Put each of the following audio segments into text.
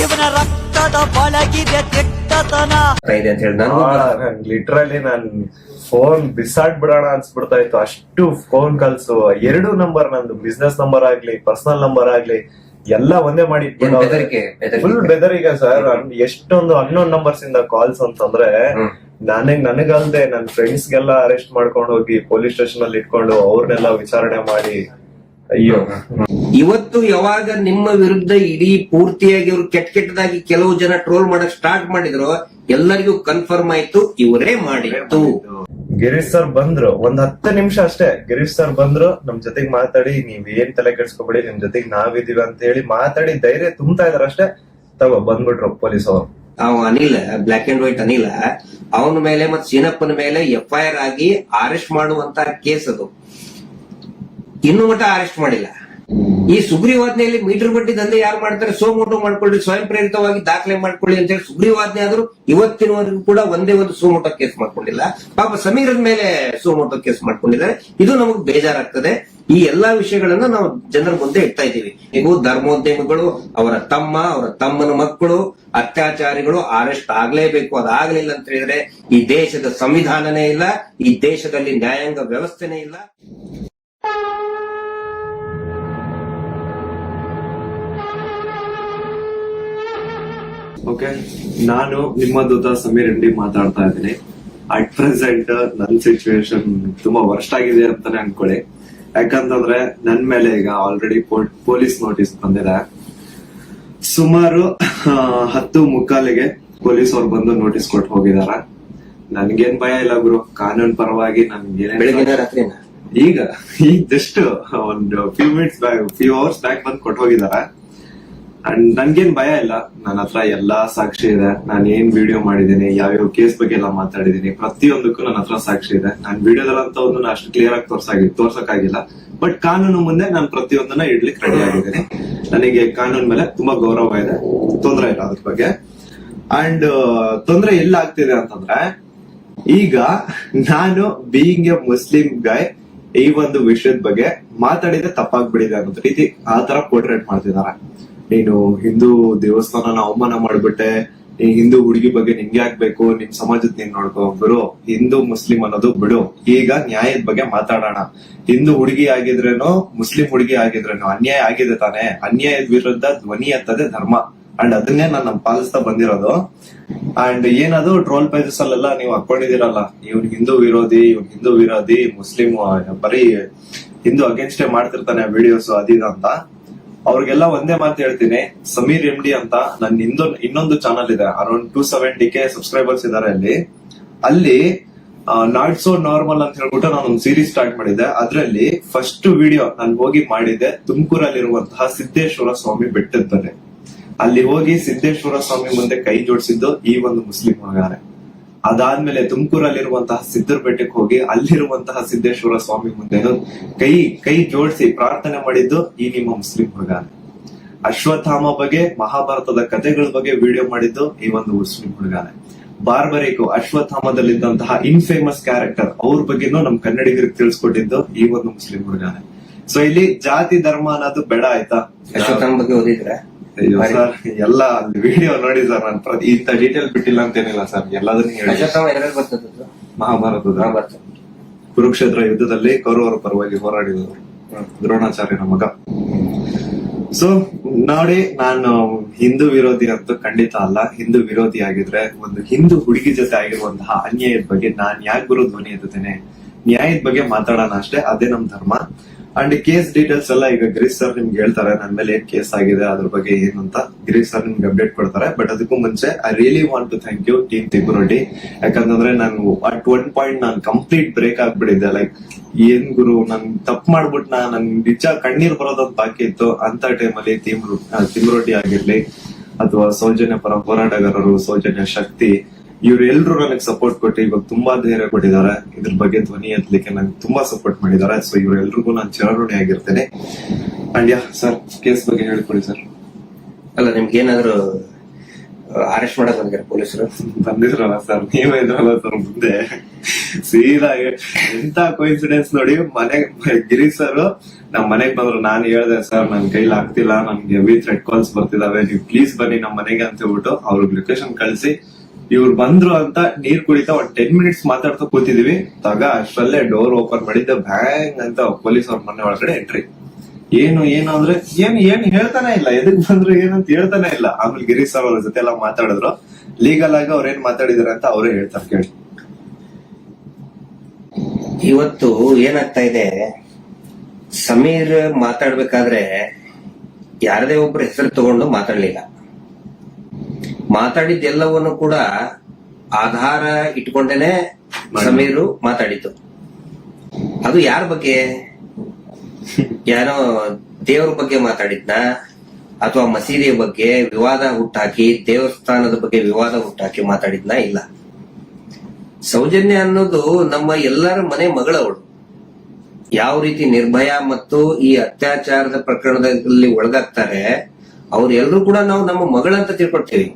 ಇವನ ರಕ್ತದ ಒಳಗಿದೆ ಕೆಟ್ಟತನ ಇದೆ ಅಂತ ಹೇಳಿ ಲಿಟ್ರಲಿ ನಾನ್ ಫೋನ್ ಬಿಸಾಡ್ಬಿಡೋಣ ಅನ್ಸ್ಬಿಡ್ತಾ ಇತ್ತು. ಅಷ್ಟು ಫೋನ್ ಕಾಲ್ಸ್, 2 ನಂಬರ್, ನಂದು ಬಿಸ್ನೆಸ್ ನಂಬರ್ ಆಗ್ಲಿ ಪರ್ಸನಲ್ ನಂಬರ್ ಆಗ್ಲಿ ಎಲ್ಲ ಒಂದೇ ಮಾಡಿ ಫುಲ್ ಬೆದರಿಕೆ ಸರ್. ಎಷ್ಟೊಂದು ಅನ್ನೋನ್ ನಂಬರ್ಸ್ ಇಂದ ಕಾಲ್ಸ್ ಅಂತಂದ್ರೆ ನನಗಲ್ದೆ ನನ್ನ ಫ್ರೆಂಡ್ಸ್ ಗೆಲ್ಲ ಅರೆಸ್ಟ್ ಮಾಡ್ಕೊಂಡು ಹೋಗಿ ಪೊಲೀಸ್ ಸ್ಟೇಷನ್ ಅಲ್ಲಿ ಇಟ್ಕೊಂಡು ಅವ್ರನ್ನೆಲ್ಲ ವಿಚಾರಣೆ ಮಾಡಿ, ಅಯ್ಯೋ. ಇವತ್ತು ಯಾವಾಗ ನಿಮ್ಮ ವಿರುದ್ಧ ಇಡೀ ಪೂರ್ತಿಯಾಗಿ ಅವ್ರು ಕೆಟ್ಟದಾಗಿ ಕೆಲವು ಜನ ಟ್ರೋಲ್ ಮಾಡಕ್ ಸ್ಟಾರ್ಟ್ ಮಾಡಿದ್ರು, ಎಲ್ಲರಿಗೂ ಕನ್ಫರ್ಮ್ ಆಯ್ತು ಇವರೇ ಮಾಡಿತ್ತು. ಗಿರೀಶ್ ಸರ್ ಬಂದ್ರು, 10 ನಿಮಿಷ ಅಷ್ಟೇ. ಗಿರೀಶ್ ಸರ್ ಬಂದ್ರು, ನಮ್ ಜೊತೆಗ್ ಮಾತಾಡಿ, ನೀವ್ ಏನ್ ತಲೆ ಕೆಡ್ಸ್ಕೊಬೇಡಿ, ನಿಮ್ ಜೊತೆಗ್ ನಾವಿದೀವಿ ಅಂತ ಹೇಳಿ ಮಾತಾಡಿ ಧೈರ್ಯ ತುಂಬ್ತಾ ಇದಾರೆ ಅಷ್ಟೇ. ಬಂದ್ಬಿಟ್ರು ಪೊಲೀಸ್ ಅವರು. Anil, black and white Anil, ಅವನ ಮೇಲೆ ಮತ್ತೆ ಸೀನಪ್ಪನ ಮೇಲೆ FIR ಆಗಿ ಅರೆಸ್ಟ್ ಮಾಡುವಂತ ಕೇಸ್ ಅದು. ಇನ್ನು ಮಟ್ಟ ಅರೆಸ್ಟ್ ಮಾಡಿಲ್ಲ. ಈ ಸುಗ್ರೀವಾಜ್ಞೆಯಲ್ಲಿ ಮೀಟರ್ ಬಡ್ಡಿ ದಂಧೆ ಯಾರು ಮಾಡ್ತಾರೆ, ಸೋಮೋಟೋ ಮಾಡ್ಕೊಳ್ಳಿ, ಸ್ವಯಂ ಪ್ರೇರಿತವಾಗಿ ದಾಖಲೆ ಮಾಡ್ಕೊಳ್ಳಿ ಅಂತ ಹೇಳಿ ಸುಗ್ರೀವಾಜ್ಞೆ ಆದ್ರೂ ಇವತ್ತಿನವರೆಗೂ ಕೂಡ ಒಂದೇ ಒಂದು ಸೋಮೋಟೋ ಕೇಸ್ ಮಾಡ್ಕೊಂಡಿಲ್ಲ. ಪಾಪ ಸಮೀರನ ಮೇಲೆ ಸೋಮೋಟೋ ಕೇಸ್ ಮಾಡ್ಕೊಂಡಿದ್ದಾರೆ. ಇದು ನಮಗೆ ಬೇಜಾರಾಗ್ತದೆ. ಈ ಎಲ್ಲಾ ವಿಷಯಗಳನ್ನ ನಾವು ಜನರ ಮುಂದೆ ಇಡ್ತಾ ಇದ್ದೀವಿ. ಈಗ ಧರ್ಮೋದ್ಯಮಿಗಳು, ಅವರ ತಮ್ಮನ ಮಕ್ಕಳು, ಅತ್ಯಾಚಾರಿಗಳು ಅರೆಸ್ಟ್ ಆಗ್ಲೇಬೇಕು. ಅದಾಗ್ಲಿಲ್ಲ ಅಂತ ಹೇಳಿದ್ರೆ ಈ ದೇಶದ ಸಂವಿಧಾನನೇ ಇಲ್ಲ, ಈ ದೇಶದಲ್ಲಿ ನ್ಯಾಯಾಂಗ ವ್ಯವಸ್ಥೆನೇ ಇಲ್ಲ. ಓಕೆ, ನಾನು ನಿಮ್ಮ ದೂತ ಸಮೀರ್ MD ಮಾತಾಡ್ತಾ ಇದ್ದೀನಿ. ಅಟ್ ಪ್ರೆಸೆಂಟ್ ನನ್ ಸಿಚುವೇಶನ್ ತುಂಬಾ ವರ್ಸ್ಟ್ ಆಗಿದೆ ಅಂತಾನೆ ಅನ್ಕೊಳ್ಳಿ. ಯಾಕಂತಂದ್ರೆ ನನ್ ಮೇಲೆ ಈಗ ಆಲ್ರೆಡಿ ಪೊಲೀಸ್ ನೋಟಿಸ್ ಬಂದಿದೆ. ಸುಮಾರು 10:45ಗೆ ಪೊಲೀಸ್ ಅವ್ರು ಬಂದು ನೋಟಿಸ್ ಕೊಟ್ಟು ಹೋಗಿದಾರ. ನನ್ಗೇನ್ ಭಯ ಇಲ್ಲ ಗುರು, ಕಾನೂನ್ ಪರವಾಗಿ ಈಗ ಜಸ್ಟ್ ಒಂದು ಫ್ಯೂ ಅವರ್ಸ್ ಬ್ಯಾಕ್ ಬಂದು ಕೊಟ್ಟು ಹೋಗಿದಾರ. ಅಂಡ್ ನನ್ಗೇನ್ ಭಯ ಇಲ್ಲ. ನನ್ನ ಹತ್ರ ಎಲ್ಲಾ ಸಾಕ್ಷಿ ಇದೆ. ನಾನು ಏನ್ ವಿಡಿಯೋ ಮಾಡಿದೀನಿ, ಯಾವ್ಯಾವ ಕೇಸ್ ಬಗ್ಗೆ ಎಲ್ಲ ಮಾತಾಡಿದೀನಿ, ಪ್ರತಿಯೊಂದಕ್ಕೂ ನನ್ನ ಹತ್ರ ಸಾಕ್ಷಿ ಇದೆ. ನಾನು ವಿಡಿಯೋದಲ್ಲಂತ ಒಂದು ಅಷ್ಟು ಕ್ಲಿಯರ್ ಆಗಿ ತೋರ್ಸಕ್ಕಾಗಿಲ್ಲ. ಬಟ್ ಕಾನೂನು ಮುಂದೆ ನಾನು ಪ್ರತಿಯೊಂದನ್ನ ಇಡ್ಲಿಕ್ಕೆ ರೆಡಿ ಆಗಿದ್ದೀನಿ. ನನಗೆ ಕಾನೂನ್ ಮೇಲೆ ತುಂಬಾ ಗೌರವ ಇದೆ, ತೊಂದರೆ ಇಲ್ಲ ಅದ್ರ ಬಗ್ಗೆ. ಅಂಡ್ ತೊಂದರೆ ಎಲ್ಲ ಆಗ್ತಿದೆ ಅಂತಂದ್ರೆ, ಈಗ ನಾನು ಬೀಯಿಂಗ್ ಎ ಮುಸ್ಲಿಂ ಗಾಯ್ ಈ ಒಂದು ವಿಷಯದ ಬಗ್ಗೆ ಮಾತಾಡಿದ್ರೆ ತಪ್ಪಾಗ್ಬಿಡಿದೆ ಅನ್ನೋ ರೀತಿ ಆ ತರ ಪೋರ್ಟ್ರೇಟ್ ಮಾಡ್ತಿದಾರೆ. ನೀನು ಹಿಂದೂ ದೇವಸ್ಥಾನನ ಅವಮಾನ ಮಾಡ್ಬಿಟ್ಟೆ, ನೀ ಹಿಂದೂ ಹುಡುಗಿ ಬಗ್ಗೆ ನಿಂಗೆ ಆಗ್ಬೇಕು, ನಿನ್ ಸಮಾಜದ ನೀನ್ ನೋಡ್ಕೋ. ಗುರು, ಹಿಂದೂ ಮುಸ್ಲಿಂ ಅನ್ನೋದು ಬಿಡು. ಈಗ ನ್ಯಾಯದ ಬಗ್ಗೆ ಮಾತಾಡೋಣ. ಹಿಂದೂ ಹುಡುಗಿ ಆಗಿದ್ರೇನು, ಮುಸ್ಲಿಂ ಹುಡುಗಿ ಆಗಿದ್ರೇನು ಅನ್ಯಾಯ ಆಗಿದೆ ತಾನೆ. ಅನ್ಯಾಯದ ವಿರುದ್ಧ ಧ್ವನಿ ಎತ್ತದೆ ಧರ್ಮ. ಅಂಡ್ ಅದನ್ನೇ ನಾನು ಪಾಲಿಸ್ತಾ ಬಂದಿರೋದು. ಅಂಡ್ ಏನದು ಟ್ರೋಲ್ ಪೇಜಸ್ ಅಲ್ಲೆಲ್ಲ ನೀವು ಹಾಕೊಂಡಿದಿರಲ್ಲ, ಇವ್ನ್ ಹಿಂದೂ ವಿರೋಧಿ, ಮುಸ್ಲಿಂ ಬರೀ ಹಿಂದೂ ಅಗೇನ್ಸ್ಟ್ ಮಾಡ್ತಿರ್ತಾನೆ ವಿಡಿಯೋಸ್ ಅದಿದ ಅಂತ. ಅವ್ರಿಗೆಲ್ಲ ಒಂದೇ ಮಾತು ಹೇಳ್ತೀನಿ, ಸಮೀರ್ MD ಅಂತ ನನ್ನ ಇನ್ನೊಂದು ಚಾನಲ್ ಇದೆ. ಅರೌಂಡ್ 270K ಸಬ್ಸ್ಕ್ರೈಬರ್ಸ್ ಇದಾರೆ ಅಲ್ಲಿ ನಾಟ್ ಸೋ ನಾರ್ಮಲ್ ಅಂತ ಹೇಳ್ಬಿಟ್ಟು ನಾನು ಒಂದು ಸೀರೀಸ್ ಸ್ಟಾರ್ಟ್ ಮಾಡಿದ್ದೆ. ಅದ್ರಲ್ಲಿ ಫಸ್ಟ್ ವಿಡಿಯೋ ನಾನು ಹೋಗಿ ಮಾಡಿದ್ದೆ ತುಮಕೂರಲ್ಲಿರುವಂತಹ ಸಿದ್ದೇಶ್ವರ ಸ್ವಾಮಿ ಬೆಟ್ಟದ ಅಲ್ಲಿ ಹೋಗಿ ಸಿದ್ದೇಶ್ವರ ಸ್ವಾಮಿ ಮುಂದೆ ಕೈ ಜೋಡಿಸಿದ್ದು ಈ ಒಂದು ಮುಸ್ಲಿಂ ಹುಡುಗಾನೆ. ಅದಾದ್ಮೇಲೆ ತುಮಕೂರಲ್ಲಿರುವಂತಹ ಸಿದ್ದರ ಬೆಟ್ಟಕ್ಕೆ ಹೋಗಿ ಅಲ್ಲಿರುವಂತಹ ಸಿದ್ದೇಶ್ವರ ಸ್ವಾಮಿ ಮುಂದೆ ಕೈ ಜೋಡಿಸಿ ಪ್ರಾರ್ಥನೆ ಮಾಡಿದ್ದು ಈ ನಿಮ್ಮ ಮುಸ್ಲಿಂ ಹುಡುಗಾನೆ. ಅಶ್ವತ್ಥಾಮ ಬಗ್ಗೆ, ಮಹಾಭಾರತದ ಕಥೆಗಳ ಬಗ್ಗೆ ವಿಡಿಯೋ ಮಾಡಿದ್ದು ಈ ಒಂದು ಮುಸ್ಲಿಂ ಹುಡುಗಾನೆ. ಬಾರ್ಬರಿಕು ಅಶ್ವತ್ಥಾಮದಲ್ಲಿದ್ದಂತಹ ಇನ್ಫೇಮಸ್ ಕ್ಯಾರೆಕ್ಟರ್ ಅವ್ರ ಬಗ್ಗೆನೂ ನಮ್ ಕನ್ನಡಿಗರಿಗೆ ತಿಳಿಸ್ಕೊಟ್ಟಿದ್ದು ಈ ಒಂದು ಮುಸ್ಲಿಂ ಹುಡುಗಾನೆ. ಸೊ ಇಲ್ಲಿ ಜಾತಿ ಧರ್ಮ ಅನ್ನೋದು ಬೇಡ, ಆಯ್ತಾ? ಅಶ್ವತ್ಥಾಮ ಬಗ್ಗೆ ಓದಿದ್ರೆ ಅಯ್ಯೋ ಸರ್, ಎಲ್ಲ ವಿಡಿಯೋ ನೋಡಿ ಸರ್. ನಾನು ಇಂತ ಡೀಟೇಲ್ ಬಿಟ್ಟಿಲ್ಲ ಅಂತೇನಿಲ್ಲ ಸರ್, ಎಲ್ಲದನ್ನು ಹೇಳಿ. ಮಹಾಭಾರತದ ಕುರುಕ್ಷೇತ್ರ ಯುದ್ಧದಲ್ಲಿ ಕೌರವರ ಪರವಾಗಿ ಹೋರಾಡಿದವರು ದ್ರೋಣಾಚಾರ್ಯನ ಮಗ. ಸೊ ನೋಡಿ, ನಾನು ಹಿಂದೂ ವಿರೋಧಿ ಅಂತೂ ಖಂಡಿತ ಅಲ್ಲ. ಹಿಂದೂ ವಿರೋಧಿ ಆಗಿದ್ರೆ ಒಂದು ಹಿಂದೂ ಹುಡುಗಿ ಜೊತೆ ಆಗಿರುವಂತಹ ಅನ್ಯಾಯದ ಬಗ್ಗೆ ನಾನ್ ಯಾಕೆ ಗುರು ಧ್ವನಿ ಎತ್ತುತ್ತೇನೆ? ನ್ಯಾಯದ ಬಗ್ಗೆ ಮಾತಾಡೋಣ ಅಷ್ಟೇ, ಅದೇ ನಮ್ ಧರ್ಮ. ಅಂಡ್ ಕೇಸ್ ಡೀಟೇಲ್ಸ್ ಎಲ್ಲ ಈಗ ಗಿರೀಶ್ ಸರ್ ನಿಮ್ಗೆ ಹೇಳ್ತಾರೆ, ನನ್ ಮೇಲೆ ಏನ್ ಕೇಸ್ ಆಗಿದೆ ಅದ್ರ ಬಗ್ಗೆ ಏನು ಅಂತ ಗಿರೀಶ್ ಸರ್ ನಿಮ್ಗೆ ಅಪ್ಡೇಟ್ ಕೊಡ್ತಾರೆ. ಬಟ್ ಅದಕ್ಕೂ ಮುಂಚೆ I really want to thank you team ತಿಗುರೊಡ್ಡಿ. ಯಾಕಂತಂದ್ರೆ ನಾನು ಅಟ್ ಒನ್ ಪಾಯಿಂಟ್ ನಾನು ಕಂಪ್ಲೀಟ್ ಬ್ರೇಕ್ ಆಗ್ಬಿಟ್ಟಿದ್ದೆ. ಲೈಕ್ ಏನ್ ಗುರು, ನನ್ ತಪ್ಪು ಮಾಡ್ಬಿಟ್ನ, ನನ್ ನಿಜ ಕಣ್ಣೀರ್ ಬರೋದೊಂದು ಬಾಕಿ ಇತ್ತು. ಅಂತ ಟೈಮಲ್ಲಿ ತಿಮುರೊಡ್ಡಿ ಆಗಿರ್ಲಿ ಅಥವಾ ಸೌಜನ್ಯ ಪರ ಹೋರಾಟಗಾರರು, ಸೌಜನ್ಯ ಶಕ್ತಿ, ಇವರೆಲ್ಲರೂ ನನಗೆ ಸಪೋರ್ಟ್ ಕೊಟ್ಟು ಇವಾಗ ತುಂಬಾ ಧೈರ್ಯ ಕೊಟ್ಟಿದ್ದಾರೆ. ಇದ್ರ ಬಗ್ಗೆ ಧ್ವನಿ ಎತ್ತಲಿಕ್ಕೆ ನಂಗೆ ತುಂಬಾ ಸಪೋರ್ಟ್ ಮಾಡಿದ್ದಾರೆ. ಸೊ ಇವರೆಲ್ರಿಗೂ ನಾನು ಚಿರಋಣಿ ಆಗಿರ್ತೇನೆ. ಅಂಡ್ ಯಾ ಸರ್, ಕೇಸ್ ಬಗ್ಗೆ ಹೇಳ್ಕೊಡಿ ಸರ್. ಅಲ್ಲ, ನಿಮ್ಗೆ ಏನಾದ್ರು ಅರೆಸ್ಟ್ ಮಾಡಕ್ ಬಂದಿರ ಪೊಲೀಸರು? ಬಂದಿದ್ರಲ್ಲ ಸರ್, ನೀವೇ ಇದ್ರಲ್ಲ ಸರ್ ಮುಂದೆ. ಸೀದಾ ಎಂತ ಕೋಇನ್ಸಿಡೆನ್ಸ್ ನೋಡಿ, ಗಿರೀಶ್ ಸರ್ ನಮ್ ಮನೆಗ್ ಬಂದ್ರು ನಾನು ಹೇಳ್ದೆ ಸರ್ ನನ್ ಕೈಲಿ ಆಗ್ತಿಲ್ಲ, ನನ್ಗೆ ಹೆವಿ ಥ್ರೆಡ್ ಕಾಲ್ಸ್ ಬರ್ತಿದಾವೆ, ನೀವು ಪ್ಲೀಸ್ ಬನ್ನಿ ನಮ್ ಮನೆಗೆ ಅಂತ ಹೇಳ್ಬಿಟ್ಟು ಅವ್ರಿಗೆ ಲೊಕೇಶನ್ ಕಳ್ಸಿ ಇವ್ರು ಬಂದ್ರು ಅಂತ ನೀರ್ ಕುಡಿತಾ ಒಂದ್ 10 minutes ಮಾತಾಡ್ತಾ ಕೂತಿದೀವಿ. ಅಷ್ಟರಲ್ಲೇ ಡೋರ್ ಓಪನ್ ಮಾಡಿದ್ದೆ, ಬ್ಯಾಂಗ್ ಅಂತ ಪೊಲೀಸ್ ಅವ್ರ ಮನೆ ಒಳಗಡೆ ಎಂಟ್ರಿ. ಏನು ಅಂದ್ರೆ ಏನ್ ಹೇಳ್ತಾನೆ ಇಲ್ಲ, ಎದಕ್ ಬಂದ್ರು ಏನಂತ ಹೇಳ್ತಾನೆ ಇಲ್ಲ. ಆಮೇಲೆ ಗಿರೀಶ್ ಸರ್ ಅವ್ರ ಜೊತೆ ಎಲ್ಲ ಮಾತಾಡಿದ್ರು, ಲೀಗಲ್ ಆಗಿ ಅವ್ರೇನ್ ಮಾತಾಡಿದಾರೆ ಅಂತ ಅವರೇ ಹೇಳ್ತಾರೆ ಕೇಳಿ. ಇವತ್ತು ಏನಾಗ್ತಾ ಇದೆ, ಸಮೀರ್ ಮಾತಾಡ್ಬೇಕಾದ್ರೆ ಯಾರದೇ ಒಬ್ರು ಹೆಸರು ತಗೊಂಡು ಮಾತಾಡ್ಲಿಲ್ಲ. ಮಾತಾಡಿದ್ದೆಲ್ಲವನ್ನು ಕೂಡ ಆಧಾರ ಇಟ್ಕೊಂಡೇನೆ ಸಮೀರು ಮಾತಾಡಿದ್ದು. ಅದು ಯಾರ ಬಗ್ಗೆ, ಯಾರೋ ದೇವ್ರ ಬಗ್ಗೆ ಮಾತಾಡಿದ್ನ ಅಥವಾ ಮಸೀದಿಯ ಬಗ್ಗೆ ವಿವಾದ ಹುಟ್ಟಾಕಿ, ದೇವಸ್ಥಾನದ ಬಗ್ಗೆ ವಿವಾದ ಹುಟ್ಟಾಕಿ ಮಾತಾಡಿದ್ನ? ಇಲ್ಲ. ಸೌಜನ್ಯ ಅನ್ನೋದು ನಮ್ಮ ಎಲ್ಲರ ಮನೆ ಮಗಳವಳು. ಯಾವ ರೀತಿ ನಿರ್ಭಯ ಮತ್ತು ಈ ಅತ್ಯಾಚಾರದ ಪ್ರಕರಣದಲ್ಲಿ ಒಳಗಾಗ್ತಾರೆ, ಅವ್ರೆಲ್ಲರೂ ಕೂಡ ನಾವು ನಮ್ಮ ಮಗಳಂತ ತಿಳ್ಕೊಳ್ತೀವಿ.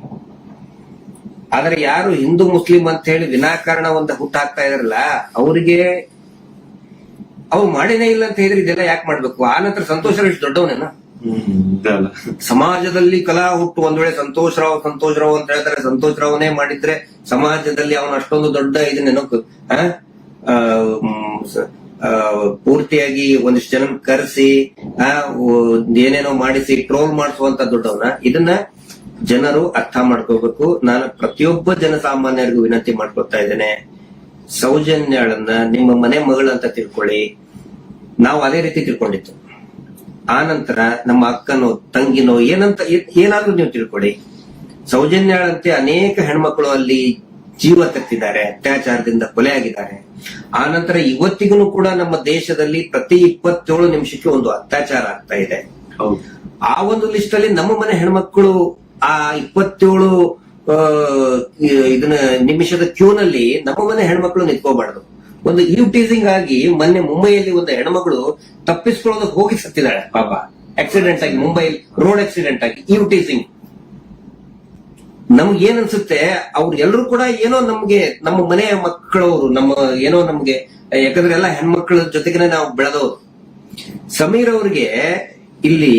ಆದ್ರೆ ಯಾರು ಹಿಂದೂ ಮುಸ್ಲಿಂ ಅಂತ ಹೇಳಿ ವಿನಾಕಾರಣ ಒಂದು ಹುಟ್ಟಾಕ್ತಾ ಇದಾರಲ್ಲ, ಅವರಿಗೆ ಅವ್ರು ಮಾಡೇನೇ ಇಲ್ಲ ಅಂತ ಹೇಳಿದ್ರೆ ಇದೆಲ್ಲ ಯಾಕೆ ಮಾಡ್ಬೇಕು? ಆ ನಂತರ ಸಂತೋಷ್ ರಾವ್ ಇಷ್ಟು ದೊಡ್ಡವನೇನ? ಸಮಾಜದಲ್ಲಿ ಕಲಾ ಹುಟ್ಟು ಒಂದ್ ವೇಳೆ ಸಂತೋಷ್ ರಾವ್ ಅಂತ ಹೇಳ್ತಾರೆ, ಸಂತೋಷ್ ರಾವ್ನೇ ಮಾಡಿದ್ರೆ ಸಮಾಜದಲ್ಲಿ ಅವನು ಅಷ್ಟೊಂದು ದೊಡ್ಡ ಇದನ್ನೇನೋ ಪೂರ್ತಿಯಾಗಿ ಒಂದಿಷ್ಟು ಜನ ಕರೆಸಿ ಏನೇನೋ ಮಾಡಿಸಿ ಟ್ರೋಲ್ ಮಾಡಿಸುವಂತ ದೊಡ್ಡವನ? ಇದನ್ನ ಜನರು ಅರ್ಥ ಮಾಡ್ಕೋಬೇಕು. ನಾನು ಪ್ರತಿಯೊಬ್ಬ ಜನಸಾಮಾನ್ಯರಿಗೂ ವಿನಂತಿ ಮಾಡ್ಕೊತಾ ಇದ್ದೇನೆ, ಸೌಜನ್ಯಳನ್ನ ನಿಮ್ಮ ಮನೆ ಮಗಳಂತ ತಿಳ್ಕೊಳ್ಳಿ. ನಾವು ಅದೇ ರೀತಿ ತಿಳ್ಕೊಂಡಿತ್ತು. ಆ ನಂತರ ನಮ್ಮ ಅಕ್ಕನೋ ತಂಗಿನೋ ಏನಾದ್ರೂ ನೀವು ತಿಳ್ಕೊಳ್ಳಿ. ಸೌಜನ್ಯಳಂತೆ ಅನೇಕ ಹೆಣ್ಮಕ್ಳು ಅಲ್ಲಿ ಜೀವ ತೆತ್ತಿದ್ದಾರೆ, ಅತ್ಯಾಚಾರದಿಂದ ಕೊಲೆ ಆಗಿದ್ದಾರೆ. ಆ ನಂತರ ಇವತ್ತಿಗೂ ಕೂಡ ನಮ್ಮ ದೇಶದಲ್ಲಿ ಪ್ರತಿ 27 ನಿಮಿಷಕ್ಕೆ ಒಂದು ಅತ್ಯಾಚಾರ ಆಗ್ತಾ ಇದೆ. ಆ ಒಂದು ಲಿಸ್ಟ್ ಅಲ್ಲಿ ನಮ್ಮ ಮನೆ ಹೆಣ್ಮಕ್ಳು ಆ 27 ಇದನ್ನ ನಿಮಿಷದ ಕ್ಯೂನಲ್ಲಿ ನಮ್ಮ ಮನೆ ಹೆಣ್ಮಕ್ಳು ನಿಂತ್ಕೋಬಾರ್ದು. ಒಂದು ಟೀಸಿಂಗ್ ಆಗಿ ಮೊನ್ನೆ ಮುಂಬೈಯಲ್ಲಿ ಒಂದು ಹೆಣ್ಮಗಳು ತಪ್ಪಿಸ್ಕೊಳ್ಳೋದಕ್ಕೆ ಹೋಗಿ ಸತ್ತಿದ್ದಾಳೆ ಪಾಪ, ಆಕ್ಸಿಡೆಂಟ್ ಆಗಿ, ಮುಂಬೈಲಿ ರೋಡ್ ಆಕ್ಸಿಡೆಂಟ್ ಆಗಿ. ಟೀಸಿಂಗ್ ನಮ್ಗೆ ಏನ್ ಅನ್ಸುತ್ತೆ, ಅವ್ರು ಎಲ್ಲರೂ ಕೂಡ ಏನೋ ನಮ್ಗೆ ನಮ್ಮ ಮನೆಯ ಮಕ್ಕಳವರು, ಏನೋ ನಮ್ಗೆ, ಯಾಕಂದ್ರೆ ಎಲ್ಲ ಹೆಣ್ಮಕ್ಳ ಜೊತೆಗೆ ನಾವು ಬೆಳೆದವರು. ಸಮೀರ್ ಅವ್ರಿಗೆ ಇಲ್ಲಿ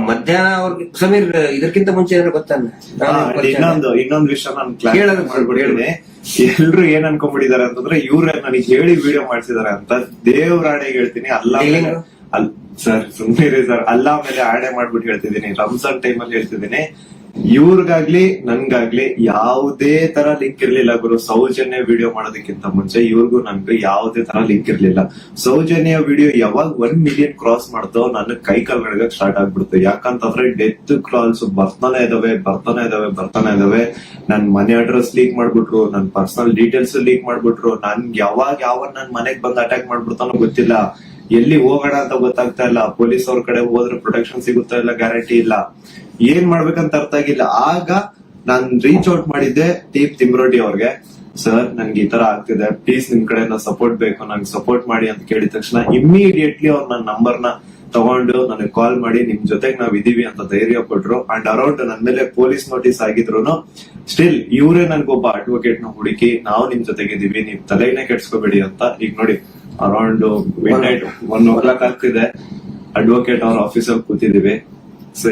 ಮಧ್ಯಾಹ್ನ ಅವ್ರಿಗೆ, ಸಮೀರ್ ಇದಕ್ಕಿಂತ ಮುಂಚೆ ಏನಾದ್ರು ಗೊತ್ತಾನ? ಇನ್ನೊಂದು ವಿಷಯ ನಾನು ಕ್ಲಿಯರ್ ಮಾಡ್ಬಿಡ್ತೀನಿ. ಎಲ್ರು ಏನ್ ಅನ್ಕೊಂಡ್ಬಿಟ್ಟಿದ್ದಾರೆ ಅಂತಂದ್ರೆ ಇವ್ರ ನನಗೆ ಹೇಳಿ ವಿಡಿಯೋ ಮಾಡ್ಸಿದಾರೆ ಅಂತ. ದೇವ್ರಾಣೆಗೆ ಹೇಳ್ತೀನಿ, ಸರ್ ಸುಮ್ಮನೆ ಸರ್, ಅಲ್ಲಾ ಮೇಲೆ ಆಣೆ ಮಾಡ್ಬಿಟ್ಟು ಹೇಳ್ತಿದ್ದೀನಿ, ರಂಜಾನ್ ಟೈಮ್ ಅಲ್ಲಿ ಹೇಳ್ತಿದ್ದೀನಿ, ಇವ್ರಿಗಾಗ್ಲಿ ನನ್ಗಾಗ್ಲಿ ಯಾವುದೇ ತರ ಲಿಂಕ್ ಇರ್ಲಿಲ್ಲ ಗುರು. ಸೌಜನ್ಯ ವಿಡಿಯೋ ಮಾಡೋದಕ್ಕಿಂತ ಮುಂಚೆ ಇವ್ರಿಗೂ ನನ್ಗೂ ಯಾವುದೇ ತರ ಲಿಂಕ್ ಇರ್ಲಿಲ್ಲ. ಸೌಜನ್ಯ ವಿಡಿಯೋ ಯಾವಾಗ 1 million ಕ್ರಾಸ್ ಮಾಡ್ತೋ ನನ್ನ ಕೈ ಕಾಲ್ ನಡಗಕ್ ಸ್ಟಾರ್ಟ್ ಆಗ್ಬಿಡ್ತು. ಯಾಕಂತಂದ್ರೆ ಡೆತ್ ಕಾಲ್ಸ್ ಬರ್ತಾನೆ ಇದಾವೆ. ನನ್ ಮನೆ ಅಡ್ರೆಸ್ ಲೀಕ್ ಮಾಡ್ಬಿಟ್ರು, ನನ್ ಪರ್ಸನಲ್ ಡೀಟೇಲ್ಸ್ ಲೀಕ್ ಮಾಡ್ಬಿಟ್ರು. ನನ್ಗೆ ಯಾವ ನನ್ ಮನೆಗ್ ಬಂದ್ ಅಟ್ಯಾಕ್ ಮಾಡ್ಬಿಡ್ತಾನೋ ಗೊತ್ತಿಲ್ಲ. ಎಲ್ಲಿ ಹೋಗೋಣ ಅಂತ ಗೊತ್ತಾಗ್ತಾ ಇಲ್ಲ. ಪೊಲೀಸ್ ಅವ್ರ ಕಡೆ ಹೋದ್ರೆ ಪ್ರೊಟೆಕ್ಷನ್ ಸಿಗುತ್ತಾ ಇಲ್ಲ, ಗ್ಯಾರಂಟಿ ಇಲ್ಲ. ಏನ್ ಮಾಡ್ಬೇಕಂತ ಅರ್ಥ ಆಗಿಲ್ಲ. ಆಗ ನಾನ್ ರೀಚ್ ಔಟ್ ಮಾಡಿದ್ದೆ ದೀಪ್ ತಿಮ್ರೋಟಿ ಅವ್ರಿಗೆ. ಸರ್ ನನ್ಗೆ ಈ ತರ ಆಗ್ತಿದೆ, ಪ್ಲೀಸ್ ನಿಮ್ ಕಡೆಯಿಂದ ಸಪೋರ್ಟ್ ಬೇಕು, ನಂಗೆ ಸಪೋರ್ಟ್ ಮಾಡಿ ಅಂತ ಕೇಳಿದ ತಕ್ಷಣ ಇಮಿಡಿಯೇಟ್ಲಿ ಅವ್ರು ನನ್ನ ನಂಬರ್ನ ತಗೊಂಡು ನನಗೆ ಕಾಲ್ ಮಾಡಿ ನಿಮ್ ಜೊತೆಗೆ ನಾವ್ ಇದೀವಿ ಅಂತ ಧೈರ್ಯ ಕೊಟ್ರು. ಅಂಡ್ ಅರೌಂಡ್ ನನ್ ಮೇಲೆ ಪೊಲೀಸ್ ನೋಟಿಸ್ ಆಗಿದ್ರು ಸ್ಟಿಲ್ ಇವರೇ ನನ್ಗೊಬ್ಬ ಅಡ್ವೊಕೇಟ್ ನ ಹುಡುಕಿ, ನಾವು ನಿಮ್ ಜೊತೆಗಿದೀವಿ, ನೀವ್ ತಲೆನೇ ಕೆಡ್ಸ್ಕೋಬೇಡಿ ಅಂತ. ಈಗ ನೋಡಿ ಅರೌಂಡ್ ಮಿಡ್ ನೈಟ್ 1 ಆಗ್ತಿದೆ, ಅಡ್ವೊಕೇಟ್ ಅವ್ರ ಆಫೀಸಲ್ಲಿ ಕೂತಿದೀವಿ. ಸೊ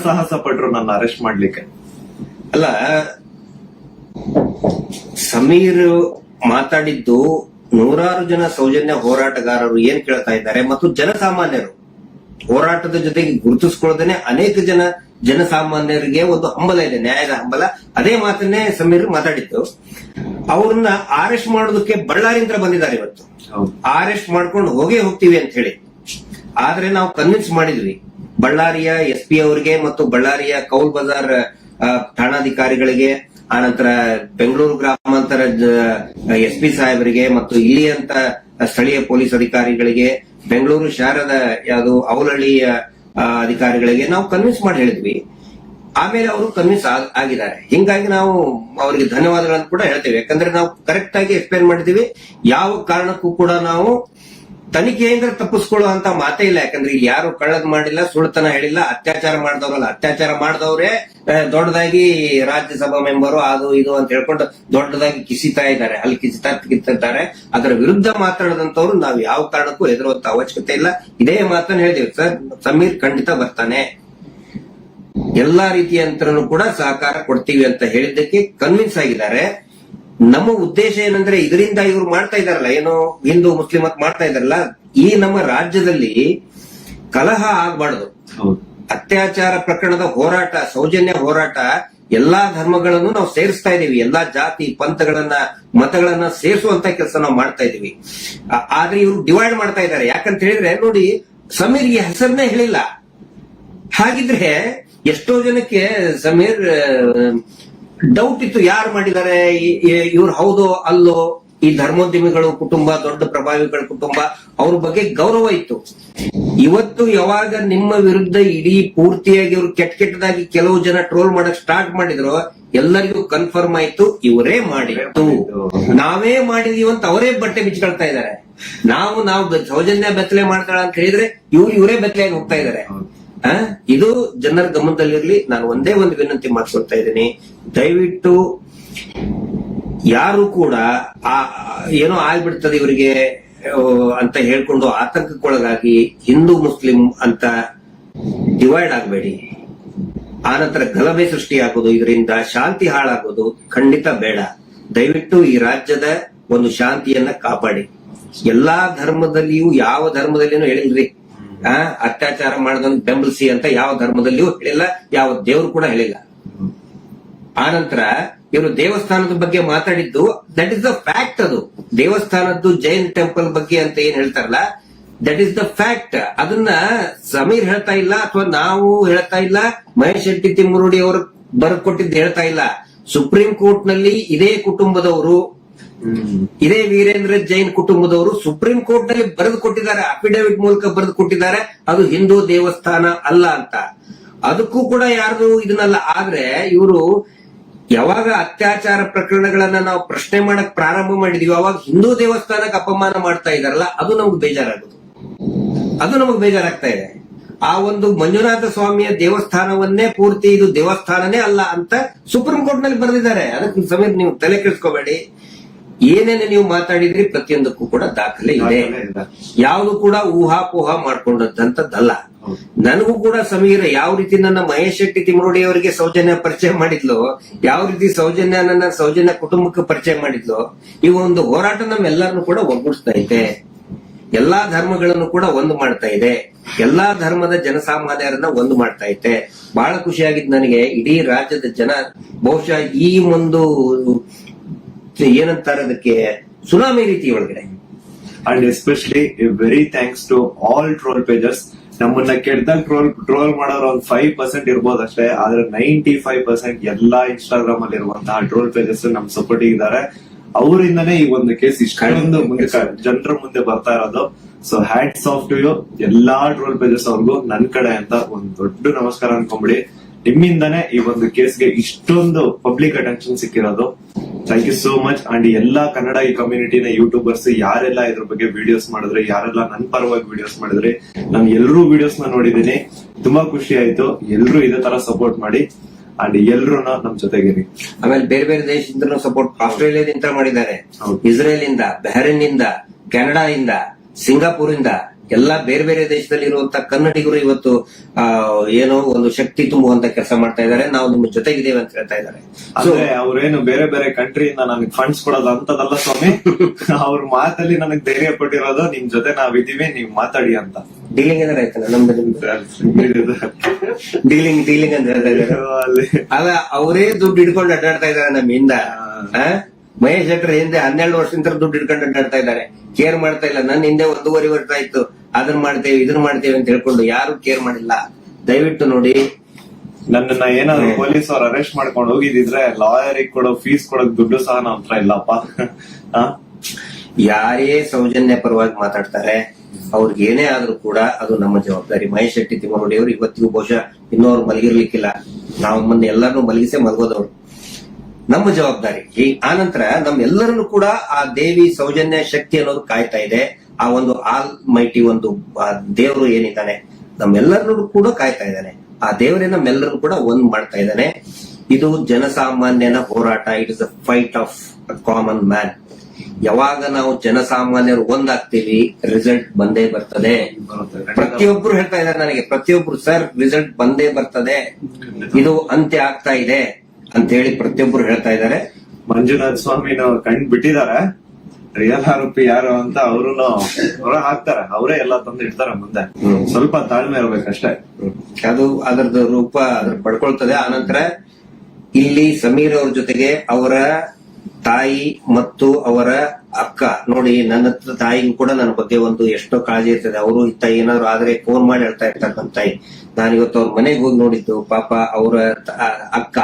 ಸಾಹಸ ಪಟ್ರು ನನ್ನ ಅರೆಸ್ಟ್ ಮಾಡ್ಲಿಕ್ಕೆ. ಅಲ್ಲ, ಸಮೀರ್ ಮಾತಾಡಿದ್ದು ನೂರಾರು ಜನ ಸೌಜನ್ಯ ಹೋರಾಟಗಾರರು ಏನ್ ಕೇಳ್ತಾ ಇದ್ದಾರೆ ಮತ್ತು ಜನಸಾಮಾನ್ಯರು ಹೋರಾಟದ ಜೊತೆಗೆ ಗುರುತಿಸ್ಕೊಳ್ಳೋದೇನೆ ಅನೇಕ ಜನಸಾಮಾನ್ಯರಿಗೆ ಒಂದು ಹಂಬಲ ಇದೆ, ನ್ಯಾಯದ ಹಂಬಲ. ಅದೇ ಮಾತನ್ನೇ ಸಮೀರ್ ಮಾತಾಡಿದ್ದು. ಅವ್ರನ್ನ ಅರೆಸ್ಟ್ ಮಾಡೋದಕ್ಕೆ ಬಳ್ಳಾರಿಯಿಂದ ಬಂದಿದ್ದಾರೆ ಇವತ್ತು. ಅರೆಸ್ಟ್ ಮಾಡ್ಕೊಂಡು ಹೋಗ್ತೀವಿ ಅಂತ ಹೇಳಿ. ಆದ್ರೆ ನಾವು ಕನ್ವಿನ್ಸ್ ಮಾಡಿದ್ವಿ ಬಳ್ಳಾರಿಯ SP ಅವರಿಗೆ ಮತ್ತು ಬಳ್ಳಾರಿಯ ಕೌಲ್ ಬಜಾರ್ ಠಾಣಾಧಿಕಾರಿಗಳಿಗೆ, ಆನಂತರ ಬೆಂಗಳೂರು ಗ್ರಾಮಾಂತರ SP ಸಾಹೇಬರಿಗೆ ಮತ್ತು ಇಲ್ಲಿಯಂತ ಸ್ಥಳೀಯ ಪೊಲೀಸ್ ಅಧಿಕಾರಿಗಳಿಗೆ, ಬೆಂಗಳೂರು ಶಹರದ ಯಾವುದು ಅವಲಹಳ್ಳಿಯ ಅಧಿಕಾರಿಗಳಿಗೆ ನಾವು ಕನ್ವಿನ್ಸ್ ಮಾಡಿ ಹೇಳಿದ್ವಿ. ಆಮೇಲೆ ಅವರು ಕನ್ವಿನ್ಸ್ ಆಗಿದ್ದಾರೆ. ಹಿಂಗಾಗಿ ನಾವು ಅವರಿಗೆ ಧನ್ಯವಾದಗಳನ್ನು ಕೂಡ ಹೇಳ್ತೇವೆ. ಯಾಕಂದ್ರೆ ನಾವು ಕರೆಕ್ಟ್ ಆಗಿ ಎಕ್ಸ್ಪ್ಲೇನ್ ಮಾಡಿದೀವಿ. ಯಾವ ಕಾರಣಕ್ಕೂ ಕೂಡ ನಾವು ತನಿಖೆಯಿಂದ ತಪ್ಪಿಸ್ಕೊಳ್ಳುವಂತ ಮಾತೇ ಇಲ್ಲ. ಯಾಕಂದ್ರೆ ಇಲ್ಲಿ ಯಾರು ಕಳ್ಳದ್ ಮಾಡಿಲ್ಲ, ಸುಳ್ತನ ಹೇಳಿಲ್ಲ, ಅತ್ಯಾಚಾರ ಮಾಡಿದವರಲ್ಲ. ಅತ್ಯಾಚಾರ ಮಾಡಿದವರೇ ದೊಡ್ಡದಾಗಿ ರಾಜ್ಯಸಭಾ ಮೆಂಬರು ಅದು ಇದು ಅಂತ ಹೇಳ್ಕೊಂಡು ದೊಡ್ಡದಾಗಿ ಕಿಸಿತಾ ಇದ್ದಾರೆ, ಅಲ್ಲಿ ಕಿಸಿತಾರೆ. ಅದರ ವಿರುದ್ಧ ಮಾತಾಡದಂತವ್ರು ನಾವು ಯಾವ ಕಾರಣಕ್ಕೂ ಹೆದರುವಂತ ಅವಶ್ಯಕತೆ ಇಲ್ಲ. ಇದೇ ಮಾತನ್ನ ಹೇಳಿದೀವಿ ಸರ್, ಸಮೀರ್ ಖಂಡಿತ ಬರ್ತಾನೆ, ಎಲ್ಲಾ ರೀತಿಯಂತರನು ಕೂಡ ಸಹಕಾರ ಕೊಡ್ತೀವಿ ಅಂತ ಹೇಳಿದ್ದಕ್ಕೆ ಕನ್ವಿನ್ಸ್ ಆಗಿದ್ದಾರೆ. ನಮ್ಮ ಉದ್ದೇಶ ಏನಂದ್ರೆ ಇದರಿಂದ ಇವ್ರು ಮಾಡ್ತಾ ಇದಾರಲ್ಲ, ಏನೋ ಹಿಂದೂ ಮುಸ್ಲಿಂ ಅಂತ ಮಾಡ್ತಾ ಇದಾರಲ್ಲ, ಈ ನಮ್ಮ ರಾಜ್ಯದಲ್ಲಿ ಕಲಹ ಆಗ್ಬಾರ್ದು. ಅತ್ಯಾಚಾರ ಪ್ರಕರಣದ ಹೋರಾಟ, ಸೌಜನ್ಯ ಹೋರಾಟ, ಎಲ್ಲಾ ಧರ್ಮಗಳನ್ನು ನಾವು ಸೇರಿಸ್ತಾ ಇದೀವಿ, ಎಲ್ಲಾ ಜಾತಿ ಪಂಥಗಳನ್ನ ಮತಗಳನ್ನ ಸೇರಿಸುವಂತ ಕೆಲಸ ನಾವು ಮಾಡ್ತಾ ಇದೀವಿ. ಆದ್ರೆ ಇವ್ರು ಡಿವೈಡ್ ಮಾಡ್ತಾ ಇದ್ದಾರೆ. ಯಾಕಂತ ಹೇಳಿದ್ರೆ ನೋಡಿ, ಸಮೀರ್ಗೆ ಹೆಸರನ್ನೇ ಹೇಳಿಲ್ಲ. ಹಾಗಿದ್ರೆ ಎಷ್ಟೋ ಜನಕ್ಕೆ ಸಮೀರ್ ಡೌಟ್ ಇತ್ತು, ಯಾರು ಮಾಡಿದ್ದಾರೆ, ಇವ್ರು ಹೌದೋ ಅಲ್ಲೋ. ಈ ಧರ್ಮೋದ್ಯಮಿಗಳು ಕುಟುಂಬ, ದೊಡ್ಡ ಪ್ರಭಾವಿಗಳ ಕುಟುಂಬ, ಅವ್ರ ಬಗ್ಗೆ ಗೌರವ ಇತ್ತು. ಇವತ್ತು ಯಾವಾಗ ನಿಮ್ಮ ವಿರುದ್ಧ ಇಡೀ ಪೂರ್ತಿಯಾಗಿ ಇವ್ರು ಕೆಟ್ಟದಾಗಿ ಕೆಲವು ಜನ ಟ್ರೋಲ್ ಮಾಡಕ್ ಸ್ಟಾರ್ಟ್ ಮಾಡಿದ್ರು, ಎಲ್ಲರಿಗೂ ಕನ್ಫರ್ಮ್ ಆಯ್ತು ಇವರೇ ಮಾಡಿತ್ತು, ನಾವೇ ಮಾಡಿದೀವಿ ಅಂತ ಅವರೇ ಬಟ್ಟೆ ಬಿಚ್ಕೊಳ್ತಾ ಇದ್ದಾರೆ. ನಾವು ಸೌಜನ್ಯ ಬೆತ್ತಲೆ ಮಾಡ್ತಾಳ ಅಂತ ಹೇಳಿದ್ರೆ ಇವರೇ ಬೆತ್ತಲೆಯಾಗಿ ಹೋಗ್ತಾ ಇದ್ದಾರೆ. ಇದು ಜನರ ಗಮನದಲ್ಲಿರ್ಲಿ. ನಾನು ಒಂದೇ ಒಂದು ವಿನಂತಿ ಮಾಡ್ಕೊಳ್ತಾ ಇದ್ದೀನಿ, ದಯವಿಟ್ಟು ಯಾರು ಕೂಡ ಏನೋ ಆಗ್ಬಿಡ್ತದೆ ಇವರಿಗೆ ಅಂತ ಹೇಳ್ಕೊಂಡು ಆತಂಕಕ್ಕೊಳಗಾಗಿ ಹಿಂದೂ ಮುಸ್ಲಿಂ ಅಂತ ಡಿವೈಡ್ ಆಗಬೇಡಿ. ಆನಂತರ ಗಲಭೆ ಸೃಷ್ಟಿಯಾಗೋದು, ಇದರಿಂದ ಶಾಂತಿ ಹಾಳಾಗೋದು ಖಂಡಿತ ಬೇಡ. ದಯವಿಟ್ಟು ಈ ರಾಜ್ಯದ ಒಂದು ಶಾಂತಿಯನ್ನ ಕಾಪಾಡಿ. ಎಲ್ಲಾ ಧರ್ಮದಲ್ಲಿಯೂ, ಯಾವ ಧರ್ಮದಲ್ಲಿಯೂ ಹೇಳಿಲ್ರಿ ಅತ್ಯಾಚಾರ ಮಾಡೋದನ್ನ ಬೆಂಬಲಿಸಿ ಅಂತ, ಯಾವ ಧರ್ಮದಲ್ಲಿಯೂ ಹೇಳಿಲ್ಲ, ಯಾವ ದೇವರು ಕೂಡ ಹೇಳಿಲ್ಲ. ಆನಂತರ ಇವರು ದೇವಸ್ಥಾನದ ಬಗ್ಗೆ ಮಾತಾಡಿದ್ದು, ದಟ್ ಇಸ್ ದ ಫ್ಯಾಕ್ಟ್. ಅದು ದೇವಸ್ಥಾನದ್ದು ಜೈನ್ ಟೆಂಪಲ್ ಬಗ್ಗೆ ಅಂತ ಏನ್ ಹೇಳ್ತಾರಲ್ಲ, ದಟ್ ಇಸ್ ದ ಫ್ಯಾಕ್ಟ್. ಅದನ್ನ ಸಮೀರ್ ಹೇಳ್ತಾ ಇಲ್ಲ, ಅಥವಾ ನಾವು ಹೇಳ್ತಾ ಇಲ್ಲ, ಮಹೇಶ್ ಶೆಟ್ಟಿ ತಿಮ್ಮರುಡಿ ಅವರು ಬರ್ಕೊಟ್ಟಿದ್ದು ಹೇಳ್ತಾ ಇಲ್ಲ. ಸುಪ್ರೀಂ ಕೋರ್ಟ್ ನಲ್ಲಿ ಇದೇ ಕುಟುಂಬದವರು, ಇದೇ ವೀರೇಂದ್ರ ಜೈನ್ ಕುಟುಂಬದವರು ಸುಪ್ರೀಂ ಕೋರ್ಟ್ ನಲ್ಲಿ ಬರೆದು ಕೊಟ್ಟಿದ್ದಾರೆ, ಅಫಿಡವಿಟ್ ಮೂಲಕ ಬರೆದು ಕೊಟ್ಟಿದ್ದಾರೆ, ಅದು ಹಿಂದೂ ದೇವಸ್ಥಾನ ಅಲ್ಲ ಅಂತ. ಅದಕ್ಕೂ ಕೂಡ ಯಾರು ಇದನ್ನಲ್ಲ. ಆದ್ರೆ ಇವರು ಯಾವಾಗ ಅತ್ಯಾಚಾರ ಪ್ರಕರಣಗಳನ್ನ ನಾವು ಪ್ರಶ್ನೆ ಮಾಡಕ್ ಪ್ರಾರಂಭ ಮಾಡಿದೀವಿ, ಅವಾಗ ಹಿಂದೂ ದೇವಸ್ಥಾನಕ್ಕೆ ಅಪಮಾನ ಮಾಡ್ತಾ ಇದಾರಲ್ಲ, ಅದು ನಮ್ಗೆ ಬೇಜಾರಾಗೋದು, ಅದು ನಮಗ್ ಬೇಜಾರಾಗ್ತಾ ಇದೆ. ಆ ಒಂದು ಮಂಜುನಾಥ ಸ್ವಾಮಿಯ ದೇವಸ್ಥಾನವನ್ನೇ ಪೂರ್ತಿ ಇದು ದೇವಸ್ಥಾನನೇ ಅಲ್ಲ ಅಂತ ಸುಪ್ರೀಂ ಕೋರ್ಟ್ ನಲ್ಲಿ ಬರೆದಿದ್ದಾರೆ. ಅದಕ್ಕೆ ಸಮೀರ್ ನೀವು ತಲೆ ಕೆಡಿಸ್ಕೋಬೇಡಿ. ಏನೇನು ನೀವು ಮಾತಾಡಿದ್ರಿ ಪ್ರತಿಯೊಂದಕ್ಕೂ ಕೂಡ ದಾಖಲೆ ಇದೆ. ಯಾವುದು ಕೂಡ ಊಹಾಪೋಹ ಮಾಡ್ಕೊಂಡಂತದ್ದಲ್ಲ. ನನಗೂ ಕೂಡ ಸಮೀರ್ ಯಾವ ರೀತಿ ನನ್ನ ಮಹೇಶ್ ಶೆಟ್ಟಿ ತಿಮ್ಮರುಡಿ ಅವರಿಗೆ ಸೌಜನ್ಯ ಪರಿಚಯ ಮಾಡಿದ್ಲು, ಯಾವ ರೀತಿ ನನ್ನ ಸೌಜನ್ಯ ಕುಟುಂಬಕ್ಕೆ ಪರಿಚಯ ಮಾಡಿದ್ಲು, ಈ ಒಂದು ಹೋರಾಟ ನಮ್ಮೆಲ್ಲರನ್ನು ಕೂಡ ಒಗ್ಗೂಡಿಸ್ತಾ ಇದೆ. ಎಲ್ಲಾ ಧರ್ಮಗಳನ್ನು ಕೂಡ ಒಂದು ಮಾಡ್ತಾ ಇದೆ, ಎಲ್ಲಾ ಧರ್ಮದ ಜನಸಾಮಾನ್ಯರನ್ನ ಒಂದು ಮಾಡ್ತಾ ಇದೆ. ಬಹಳ ಖುಷಿಯಾಗಿದ್ದು ನನಗೆ. ಇಡೀ ರಾಜ್ಯದ ಜನ ಬಹುಶಃ ಈ ಒಂದು ಏನಂತಾರೆ ಅದಕ್ಕೆ, ಸುನಾಮಿ ರೀತಿ ಒಳಗಡೆ. And especially very thanks to all troll pages. ನಮ್ಮನ್ನ ಕೆಟ್ಟದಾಗ ಟ್ರೋಲ್ ಮಾಡೋರು ಒಂದು 5% ಇರ್ಬೋದು ಅಷ್ಟೇ, ಆದ್ರೆ 95% ಎಲ್ಲಾ ಇನ್ಸ್ಟಾಗ್ರಾಮ್ ಅಲ್ಲಿ ಇರುವಂತಹ ಟ್ರೋಲ್ ಪೇಜಸ್ ನಮ್ ಸಪೋರ್ಟ್ ಇದ್ದಾರೆ. ಅವರಿಂದನೇ ಈ ಒಂದು ಕೇಸ್ ಇಷ್ಟೊಂದು ಮುಂದೆ ಜನರ ಮುಂದೆ ಬರ್ತಾ ಇರೋದು. So hats off to you ಎಲ್ಲಾ ಟ್ರೋಲ್ ಪೇಜಸ್ ಅವ್ರಿಗೂ ನನ್ ಕಡೆ ಅಂತ ಒಂದು ದೊಡ್ಡ ನಮಸ್ಕಾರ ಅನ್ಕೊಂಬಿಡಿ. ನಿಮ್ಮಿಂದಾನೇ ಈ ಒಂದು ಕೇಸ್ಗೆ ಇಷ್ಟೊಂದು ಪಬ್ಲಿಕ್ ಅಟೆನ್ಷನ್ ಸಿಕ್ಕಿರೋದು. Thank you so much. And ಎಲ್ಲಾ ಕನ್ನಡ ಈ ಕಮ್ಯುನಿಟಿನ ಯೂಟ್ಯೂಬರ್ಸ್ ಯಾರೆಲ್ಲ ಇದ್ರ ಬಗ್ಗೆ ವಿಡಿಯೋಸ್ ಮಾಡಿದ್ರೆ, ಯಾರೆಲ್ಲ ನನ್ ಪರವಾಗಿ ವಿಡಿಯೋಸ್ ಮಾಡಿದ್ರೆ, ನಾನು ಎಲ್ಲರೂ ವಿಡಿಯೋಸ್ ನ ನೋಡಿದೀನಿ. ತುಂಬಾ ಖುಷಿ ಆಯ್ತು. ಎಲ್ರು ಇದೇ ತರ ಸಪೋರ್ಟ್ ಮಾಡಿ ಅಂಡ್ ಎಲ್ರು ನಮ್ ಜೊತೆಗಿರಿ. ಆಮೇಲೆ ಬೇರೆ ಬೇರೆ ದೇಶದಿಂದ ಸಪೋರ್ಟ್, ಆಸ್ಟ್ರೇಲಿಯಾದಿಂದ ಮಾಡಿದ್ದಾರೆ, ಇಸ್ರೇಲ್ ಇಂದ, ಬಹರೇನ್ ಇಂದ, ಕೆನಡಾ ಇಂದ, ಸಿಂಗಾಪುರ್ ಇಂದ, ಎಲ್ಲಾ ಬೇರೆ ಬೇರೆ ದೇಶದಲ್ಲಿ ಇರುವಂತ ಕನ್ನಡಿಗರು ಇವತ್ತು ಏನೋ ಒಂದು ಶಕ್ತಿ ತುಂಬುವಂತ ಕೆಲಸ ಮಾಡ್ತಾ ಇದ್ದಾರೆ. ನಾವು ನಿಮ್ಮ ಜೊತೆಗಿದ್ದೇವೆ ಅಂತ ಹೇಳ್ತಾ ಇದ್ದಾರೆ. ಅಂದ್ರೆ ಅವ್ರೇನು ಬೇರೆ ಬೇರೆ ಕಂಟ್ರಿಯಿಂದ ನನಗೆ ಫಂಡ್ಸ್ ಕೊಡೋದು ಅಂತದಲ್ಲ ಸ್ವಾಮಿ. ಅವ್ರ ಮಾತಲ್ಲಿ ನನಗೆ ಧೈರ್ಯ ಕೊಟ್ಟಿರೋದು, ನಿಮ್ ಜೊತೆ ನಾವಿದ್ದೀವಿ, ನೀವ್ ಮಾತಾಡಿ ಅಂತ. ಡೀಲಿಂಗ್ ಅಂದ್ರೆ ಆಯ್ತಲ್ಲ ನಮ್ದು ಡೀಲಿಂಗ್ ಅಂತ ಹೇಳ್ತಾ ಇದ್ದಾರೆ. ಅಲ್ಲ, ಅವರೇ ದುಡ್ಡು ಹಿಡ್ಕೊಂಡು ಅಡ್ಡಾಡ್ತಾ ಇದ್ದಾರೆ ನಮ್ಮಿಂದ. ಮಹೇಶ್ ಶೆಟ್ಟರ್ ಹಿಂದೆ 12 ವರ್ಷದಿಂದ ದುಡ್ಡು ಹಿಡ್ಕೊಂಡು ಅಡ್ಡಾಡ್ತಾ ಇದ್ದಾರೆ. ಕೇರ್ ಮಾಡ್ತಾ ಇಲ್ಲ. ನನ್ನ ಹಿಂದೆ 1.5 ವರ್ಷ ಆಯ್ತು ಅದನ್ನ ಮಾಡ್ತೇವೆ ಇದನ್ನ ಮಾಡ್ತೇವೆ ಅಂತ ಹೇಳ್ಕೊಂಡು ಯಾರು ಕೇರ್ ಮಾಡಿಲ್ಲ. ದಯವಿಟ್ಟು ನೋಡಿ, ನನ್ನನ್ನ ಏನಾದ್ರು ಪೊಲೀಸ್ ಅವ್ರು ಅರೆಸ್ಟ್ ಮಾಡ್ಕೊಂಡು ಹೋಗಿದ್ರೆ ಲಾಯರ್ ಕೊಡೋ ಫೀಸ್ ಕೊಡೋಕ್ ದುಡ್ಡು ಸಹ ನಮ್ಮ ಹತ್ರ ಇಲ್ಲಪ್ಪ. ಯಾರೇ ಸೌಜನ್ಯ ಪರವಾಗಿ ಮಾತಾಡ್ತಾರೆ, ಅವ್ರಿಗೆ ಏನೇ ಆದ್ರೂ ಕೂಡ ಅದು ನಮ್ಮ ಜವಾಬ್ದಾರಿ. ಮಹೇಶ್ ಶೆಟ್ಟಿ ತಿಮ್ಮರುಡಿ ಅವರು ಇವತ್ತಿಗೂ ಬಹುಶಃ ಇನ್ನೂ ಅವ್ರು ಮಲಗಿರ್ಲಿಕ್ಕಿಲ್ಲ. ನಾವು ಮೊನ್ನೆ ಎಲ್ಲಾರು ಮಲಗಿಸೇ ಮಲಗೋದವ್ರು. ನಮ್ಮ ಜವಾಬ್ದಾರಿ. ಆನಂತರ ನಮ್ಮೆಲ್ಲರನ್ನು ಕೂಡ ಆ ದೇವಿ ಸೌಜನ್ಯ ಶಕ್ತಿ ಅನ್ನೋದು ಕಾಯ್ತಾ ಇದೆ. ಆ ಒಂದು ಆಲ್ ಮೈಟಿ ಒಂದು ದೇವರು ಏನಿದ್ದಾನೆ ನಮ್ಮೆಲ್ಲರನ್ನು ಕೂಡ ಕಾಯ್ತಾ ಇದ್ದಾನೆ. ಆ ದೇವರೇ ನಮ್ಮೆಲ್ಲರೂ ಕೂಡ ಒಂದ್ ಮಾಡ್ತಾ ಇದ್ದಾನೆ. ಇದು ಜನಸಾಮಾನ್ಯನ ಹೋರಾಟ. It is a fight of common man. ಯಾವಾಗ ನಾವು ಜನಸಾಮಾನ್ಯರು ಒಂದಾಗ್ತೀವಿ ರಿಸಲ್ಟ್ ಬಂದೇ ಬರ್ತದೆ. ಪ್ರತಿಯೊಬ್ರು ಹೇಳ್ತಾ ಇದ್ದಾರೆ ನನಗೆ, ಪ್ರತಿಯೊಬ್ರು ಸರ್ ರಿಸಲ್ಟ್ ಬಂದೇ ಬರ್ತದೆ, ಇದು ಅಂತ್ಯ ಆಗ್ತಾ ಇದೆ ಅಂತ ಹೇಳಿ ಪ್ರತಿಯೊಬ್ರು ಹೇಳ್ತಾ ಇದ್ದಾರೆ. ಮಂಜುನಾಥ ಸ್ವಾಮಿನ ಕಂಡು ಬಿಟ್ಟಿದಾರ, ರಿಯಲ್ ಆರೋಪಿ ಯಾರು ಅಂತ ಅವ್ರು ಹೊರ ಹಾಕ್ತಾರ, ಅವರೇ ಎಲ್ಲ ತಂದು ಇಡ್ತಾರ ಮುಂದೆ. ಸ್ವಲ್ಪ ತಾಳ್ಮೆ ಇರ್ಬೇಕಷ್ಟೇ. ಅದು ಅದರದ್ದು ರೂಪ ಅದ್ರ ಪಡ್ಕೊಳ್ತದೆ. ಆನಂತರ ಇಲ್ಲಿ ಸಮೀರ್ ಅವ್ರ ಜೊತೆಗೆ ಅವರ ತಾಯಿ ಮತ್ತು ಅವರ ಅಕ್ಕ ನೋಡಿ, ನನ್ನ ತಾಯಿಗೂ ಕೂಡ ನನ್ನ ಬಗ್ಗೆ ಒಂದು ಎಷ್ಟೋ ಕಾಳಜಿ ಇರ್ತದೆ. ಅವರು ಇತ್ತ ಏನಾದ್ರು ಆದ್ರೆ ಫೋನ್ ಮಾಡಿ ಹೇಳ್ತಾ ಇರ್ತಾರೆ ನಮ್ಮ ತಾಯಿ. ನಾನಿವತ್ತು ಅವ್ರ ಮನೆಗೆ ಹೋಗಿ ನೋಡಿದ್ದು, ಪಾಪ ಅವರ ಅಕ್ಕ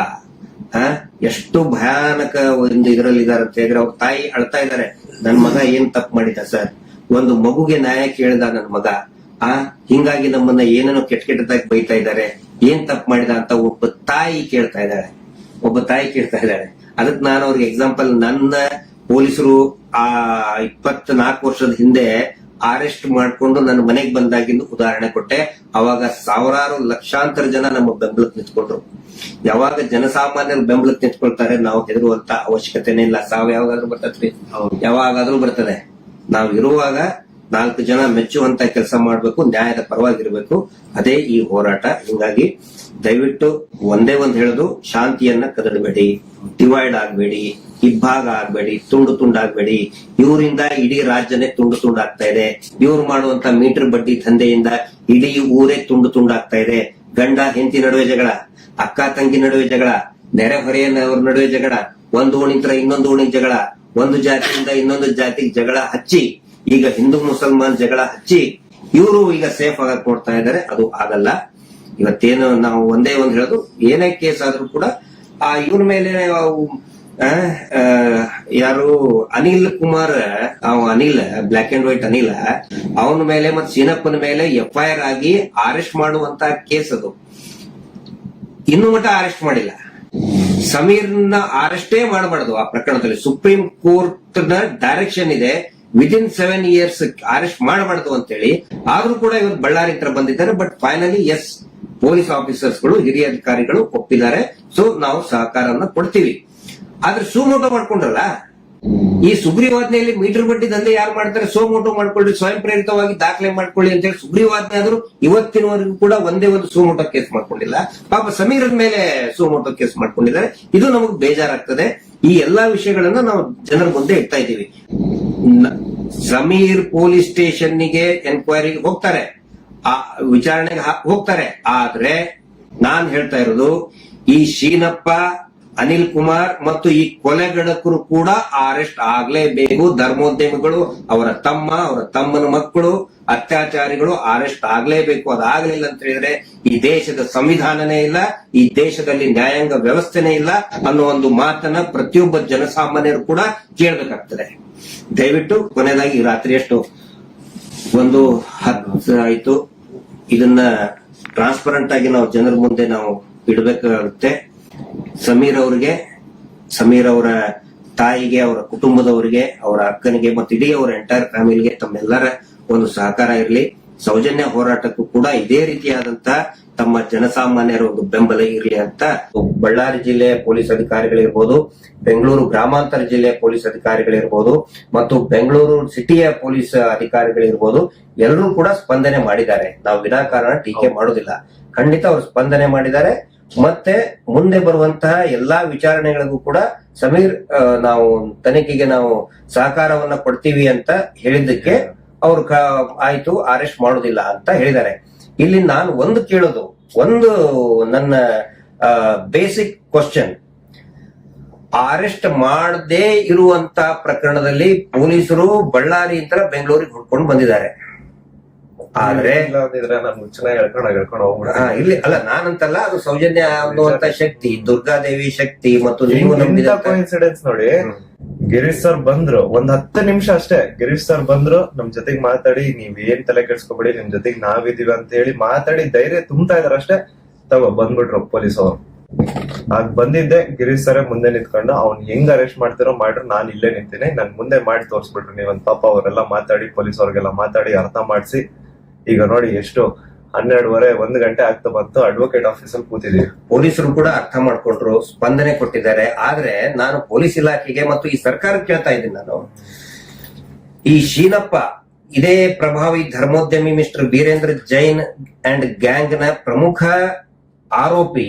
ಎಷ್ಟು ಭಯಾನಕ ಒಂದು ಇದರಲ್ಲಿ ಇದಾರೆ ಅಂತ ಹೇಳಿದ್ರೆ ಅವ್ರ ತಾಯಿ ಅಳ್ತಾ ಇದಾರೆ. ನನ್ ಮಗ ಏನ್ ತಪ್ಪು ಮಾಡಿದ ಸರ್, ಒಂದು ಮಗುಗೆ ನ್ಯಾಯ ಕೇಳಿದ ನನ್ ಮಗ, ಹಿಂಗಾಗಿ ನಮ್ಮನ್ನ ಏನೇನೋ ಕೆಟ್ಟದಾಗಿ ಬೈತಾ ಇದ್ದಾರೆ, ಏನ್ ತಪ್ಪು ಮಾಡಿದ ಅಂತ ಒಬ್ಬ ತಾಯಿ ಕೇಳ್ತಾ ಇದ್ದಾಳೆ. ಅದಕ್ಕೆ ನಾನು ಅವ್ರಿಗೆ ಎಕ್ಸಾಂಪಲ್, ನನ್ನ ಪೊಲೀಸರು ಆ 24 ವರ್ಷದ ಹಿಂದೆ ಅರೆಸ್ಟ್ ಮಾಡ್ಕೊಂಡು ನನ್ನ ಮನೆಗೆ ಬಂದಾಗಿಂದು ಉದಾಹರಣೆ ಕೊಟ್ಟೆ. ಅವಾಗ ಸಾವಿರಾರು ಲಕ್ಷಾಂತರ ಜನ ನಮ್ಮ ಬೆಂಬಲಕ್ಕೆ ನಿಂತ್ಕೊಂಡ್ರು. ಯಾವಾಗ ಜನಸಾಮಾನ್ಯರು ಬೆಂಬಲಕ್ಕೆ ನಿಂತ್ಕೊಳ್ತಾರೆ ನಾವು ಹೆದರುವಂತ ಅವಶ್ಯಕತೆನೇ ಇಲ್ಲ. ಸಾವು ಯಾವಾಗಾದ್ರೂ ಬರ್ತದ್ರಿ, ಯಾವಾಗಾದ್ರೂ ಬರ್ತದೆ. ನಾವು ಇರುವಾಗ 4 ಜನ ಮೆಚ್ಚುವಂತ ಕೆಲಸ ಮಾಡ್ಬೇಕು, ನ್ಯಾಯದ ಪರವಾಗಿರ್ಬೇಕು. ಅದೇ ಈ ಹೋರಾಟ. ಹಿಂಗಾಗಿ ದಯವಿಟ್ಟು ಒಂದೇ ಒಂದ್ ಹೇಳುದು, ಶಾಂತಿಯನ್ನ ಕದಡಬೇಡಿ, ಡಿವೈಡ್ ಆಗ್ಬೇಡಿ, ಇಬ್ಬಾಗ ಆಗ್ಬೇಡಿ, ತುಂಡು ತುಂಡಾಗ್ಬೇಡಿ. ಇವರಿಂದ ಇಡೀ ರಾಜ್ಯನೇ ತುಂಡು ತುಂಡಾಗ್ತಾ ಇದೆ. ಇವ್ರು ಮಾಡುವಂತ ಮೀಟರ್ ಬಡ್ಡಿ ದಂಧೆಯಿಂದ ಇಡೀ ಊರೇ ತುಂಡು ತುಂಡಾಗ್ತಾ ಇದೆ. ಗಂಡ ಹೆಂಡತಿ ನಡುವೆ ಜಗಳ, ಅಕ್ಕ ತಂಗಿ ನಡುವೆ ಜಗಳ, ನೆರೆಹೊರೆಯವ್ರ ನಡುವೆ ಜಗಳ, ಒಂದು ಓಣಿಂತ್ರ ಇನ್ನೊಂದು ಓಣಿಗೆ ಜಗಳ, ಒಂದು ಜಾತಿಯಿಂದ ಇನ್ನೊಂದು ಜಾತಿಗೆ ಜಗಳ ಹಚ್ಚಿ, ಈಗ ಹಿಂದೂ ಮುಸಲ್ಮಾನ್ ಜಗಳ ಹಚ್ಚಿ ಇವರು ಈಗ ಸೇಫ್ ಆಗಕ್ ನೋಡ್ತಾ ಇದ್ದಾರೆ. ಅದು ಆಗಲ್ಲ. ಇವತ್ತೇನು ನಾವು ಒಂದೇ ಒಂದ್ ಹೇಳೋದು, ಏನೇ ಕೇಸ್ ಆದ್ರೂ ಕೂಡ ಆ ಇವ್ರ ಮೇಲೆ ಯಾರು Anil Kumar, Anil black and white Anil, ಅವನ ಮೇಲೆ ಮತ್ತೆ ಸೀನಪ್ಪನ ಮೇಲೆ FIR ಆಗಿ ಅರೆಸ್ಟ್ ಮಾಡುವಂತ ಕೇಸ್ ಅದು. ಇನ್ನು ಮಟ್ಟ ಅರೆಸ್ಟ್ ಮಾಡಿಲ್ಲ. ಸಮೀರ್ನ ಅರೆಸ್ಟೇ ಮಾಡಬಾರ್ದು ಆ ಪ್ರಕರಣದಲ್ಲಿ. ಸುಪ್ರೀಂ ಕೋರ್ಟ್ ನ ಡೈರೆಕ್ಷನ್ ಇದೆ, ವಿದಿನ್ 7 years ಅರೆಸ್ಟ್ ಮಾಡಬಾರ್ದು ಅಂತೇಳಿ. ಆದ್ರೂ ಕೂಡ ಇವತ್ತು ಬಳ್ಳಾರಿ ಹತ್ರ ಬಂದಿದ್ದಾರೆ. But finally yes, police officers ಗಳು, ಹಿರಿಯ ಅಧಿಕಾರಿಗಳು ಒಪ್ಪಿದ್ದಾರೆ. ಸೊ ನಾವು ಸಹಕಾರವನ್ನ ಕೊಡ್ತೀವಿ. ಆದ್ರೆ ಸುಮೋಟೋ ಮಾಡ್ಕೊಂಡ್ರಲ್ಲ, ಈ ಸುಗ್ರೀವಾಜ್ಞೆಯಲ್ಲಿ ಮೀಟರ್ ಬಡ್ಡಿ ದಂಧೆ ಯಾರು ಮಾಡ್ತಾರೆ, ಸೋಮೋಟೋ ಮಾಡ್ಕೊಳ್ಳಿ, ಸ್ವಯಂ ಪ್ರೇರಿತವಾಗಿ ದಾಖಲೆ ಮಾಡ್ಕೊಳ್ಳಿ ಅಂತ ಹೇಳಿ ಸುಗ್ರೀವಾಜ್ಞೆ ಆದ್ರೂ ಇವತ್ತಿನವರೆಗೂ ಕೂಡ ಒಂದೇ ಒಂದು ಸೋಮೋಟೋ ಕೇಸ್ ಮಾಡ್ಕೊಂಡಿಲ್ಲ. ಪಾಪ ಸಮೀರ್ ಮೇಲೆ ಸೋಮೋಟೋ ಕೇಸ್ ಮಾಡ್ಕೊಂಡಿದ್ದಾರೆ. ಇದು ನಮಗೆ ಬೇಜಾರಾಗ್ತದೆ. ಈ ಎಲ್ಲಾ ವಿಷಯಗಳನ್ನ ನಾವು ಜನರ ಮುಂದೆ ಇಡ್ತಾ ಇದ್ದೀವಿ. ಸಮೀರ್ ಪೊಲೀಸ್ ಸ್ಟೇಷನ್ಗೆ ಎನ್ಕ್ವೈರಿಗೆ ಹೋಗ್ತಾರೆ, ಆ ವಿಚಾರಣೆಗೆ ಹೋಗ್ತಾರೆ. ಆದ್ರೆ ನಾನ್ ಹೇಳ್ತಾ ಇರೋದು, ಈ ಶೀನಪ್ಪ, ಅನಿಲ್ ಕುಮಾರ್ ಮತ್ತು ಈ ಕೊಲೆಗಡಕರು ಕೂಡ ಅರೆಸ್ಟ್ ಆಗ್ಲೇಬೇಕು. ಧರ್ಮೋದ್ಯಮಿಗಳು, ಅವರ ತಮ್ಮ, ಅವರ ತಮ್ಮನ ಮಕ್ಕಳು, ಅತ್ಯಾಚಾರಿಗಳು ಅರೆಸ್ಟ್ ಆಗ್ಲೇಬೇಕು. ಅದಾಗಲಿಲ್ಲ ಅಂತ ಹೇಳಿದ್ರೆ ಈ ದೇಶದ ಸಂವಿಧಾನನೇ ಇಲ್ಲ, ಈ ದೇಶದಲ್ಲಿ ನ್ಯಾಯಾಂಗ ವ್ಯವಸ್ಥೆನೇ ಇಲ್ಲ ಅನ್ನೋ ಒಂದು ಮಾತನ್ನ ಪ್ರತಿಯೊಬ್ಬ ಜನಸಾಮಾನ್ಯರು ಕೂಡ ಕೇಳಬೇಕಾಗ್ತದೆ. ದಯವಿಟ್ಟು ಕೊನೆಯದಾಗಿ ರಾತ್ರಿ ಎಷ್ಟು 1:10 ಆಯ್ತು. ಇದನ್ನ ಟ್ರಾನ್ಸ್ಪರೆಂಟ್ ಆಗಿ ನಾವು ಜನರ ಮುಂದೆ ನಾವು ಇಡಬೇಕಾಗುತ್ತೆ. ಸಮೀರ್ ಅವರಿಗೆ, ಸಮೀರ್ ಅವರ ತಾಯಿಗೆ, ಅವರ ಕುಟುಂಬದವರಿಗೆ, ಅವರ ಅಕ್ಕನಿಗೆ ಮತ್ತು ಇಡೀ ಅವರ ಎಂಟೈರ್ ಫ್ಯಾಮಿಲಿಗೆ ತಮ್ಮೆಲ್ಲರ ಒಂದು ಸಹಕಾರ ಇರಲಿ. ಸೌಜನ್ಯ ಹೋರಾಟಕ್ಕೂ ಕೂಡ ಇದೇ ರೀತಿಯಾದಂತಹ ತಮ್ಮ ಜನಸಾಮಾನ್ಯರ ಒಂದು ಬೆಂಬಲ ಇರಲಿ ಅಂತ ಬಳ್ಳಾರಿ ಜಿಲ್ಲೆಯ ಪೊಲೀಸ್ ಅಧಿಕಾರಿಗಳಿರ್ಬೋದು, ಬೆಂಗಳೂರು ಗ್ರಾಮಾಂತರ ಜಿಲ್ಲೆಯ ಪೊಲೀಸ್ ಅಧಿಕಾರಿಗಳಿರ್ಬೋದು ಮತ್ತು ಬೆಂಗಳೂರು ಸಿಟಿಯ ಪೊಲೀಸ್ ಅಧಿಕಾರಿಗಳಿರ್ಬೋದು, ಎಲ್ಲರೂ ಕೂಡ ಸ್ಪಂದನೆ ಮಾಡಿದ್ದಾರೆ. ನಾವು ವಿನಾಕಾರಣ ಟೀಕೆ ಮಾಡೋದಿಲ್ಲ. ಖಂಡಿತ ಅವರು ಸ್ಪಂದನೆ ಮಾಡಿದ್ದಾರೆ. ಮತ್ತೆ ಮುಂದೆ ಬರುವಂತಹ ಎಲ್ಲಾ ವಿಚಾರಣೆಗಳಿಗೂ ಕೂಡ ಸಮೀರ್ ನಾವು ತನಿಖೆಗೆ ನಾವು ಸಹಕಾರವನ್ನ ಕೊಡ್ತೀವಿ ಅಂತ ಹೇಳಿದ್ದಕ್ಕೆ ಅವ್ರು ಆಯ್ತು ಅರೆಸ್ಟ್ ಮಾಡೋದಿಲ್ಲ ಅಂತ ಹೇಳಿದ್ದಾರೆ. ಇಲ್ಲಿ ನಾನು ಒಂದು ಕೇಳೋದು, ಒಂದು ನನ್ನ ಬೇಸಿಕ್ ಕ್ವಶನ್, ಅರೆಸ್ಟ್ ಮಾಡದೇ ಇರುವಂತ ಪ್ರಕರಣದಲ್ಲಿ ಪೊಲೀಸರು ಬಳ್ಳಾರಿಯಿಂದ ಬೆಂಗಳೂರಿಗೆ ಹುಡ್ಕೊಂಡು ಬಂದಿದ್ದಾರೆ. ಆದ್ರೆ ಇಲ್ಲಿ ಅಲ್ಲ, ನಾನಂತಲ್ಲ, ಅದು ಸೌಜನ್ಯ ಅನ್ನುವಂತ ಶಕ್ತಿ, ದುರ್ಗಾದೇವಿ ಶಕ್ತಿ ಮತ್ತು ನೀವು ನಂಬಿದ ಕೋಇನ್ಸಿಡೆನ್ಸ್ ನೋಡಿ. ಗಿರೀಶ್ ಸರ್ ಬಂದ್ರು, 10 ನಿಮಿಷ ಅಷ್ಟೇ. ಗಿರೀಶ್ ಸರ್ ಬಂದ್ರು, ನಮ್ ಜೊತೆಗ್ ಮಾತಾಡಿ, ನೀವ್ ಏನ್ ತಲೆ ಕೆಡ್ಸ್ಕೊಬೇಡಿ, ನಿಮ್ ಜೊತೆಗ್ ನಾವಿದೀವಿ ಅಂತ ಹೇಳಿ ಮಾತಾಡಿ ಧೈರ್ಯ ತುಂಬ್ತಾ ಇದಾರೆ ಅಷ್ಟೇ. ಬಂದ್ಬಿಟ್ರು ಪೊಲೀಸ್ ಅವರು. ನಾನ್ ಬಂದಿದ್ದೆ ಗಿರೀಶ್ ಸರೇ ಮುಂದೆ ನಿಂತ್ಕೊಂಡು ಅವ್ನ್ ಹೆಂಗ್ ಅರೆಸ್ಟ್ ಮಾಡ್ತಿರೋ ಮಾಡ್ರಿ, ನಾನ್ ಇಲ್ಲೇ ನಿಂತೀನಿ, ನನ್ ಮುಂದೆ ಮಾಡಿ ತೋರ್ಸ್ಬಿಟ್ರು ನೀವೊಂದ್. ಪಾಪ ಅವರೆಲ್ಲ ಮಾತಾಡಿ, ಪೊಲೀಸ್ ಅವ್ರಿಗೆಲ್ಲ ಮಾತಾಡಿ ಅರ್ಥ ಮಾಡಿಸಿ, ಈಗ ನೋಡಿ ಎಷ್ಟು 12:30 1 ಗಂಟೆ ಆಗ್ತಾ ಬಂತು, ಅಡ್ವೊಕೇಟ್ ಆಫೀಸಲ್ಲಿ ಕೂತಿದೀವಿ. ಪೊಲೀಸರು ಕೂಡ ಅರ್ಥ ಮಾಡ್ಕೊಂಡ್ರು, ಸ್ಪಂದನೆ ಕೊಟ್ಟಿದ್ದಾರೆ. ಆದ್ರೆ ನಾನು ಪೊಲೀಸ್ ಇಲಾಖೆಗೆ ಮತ್ತು ಈ ಸರ್ಕಾರಕ್ಕೆ ಕೇಳ್ತಾ ಇದ್ದೀನಿ, ನಾನು ಈ ಶೀನಪ್ಪ, ಇದೇ ಪ್ರಭಾವಿ ಧರ್ಮೋದ್ಯಮಿ mister Veerendra Jain and gang ನ ಪ್ರಮುಖ ಆರೋಪಿ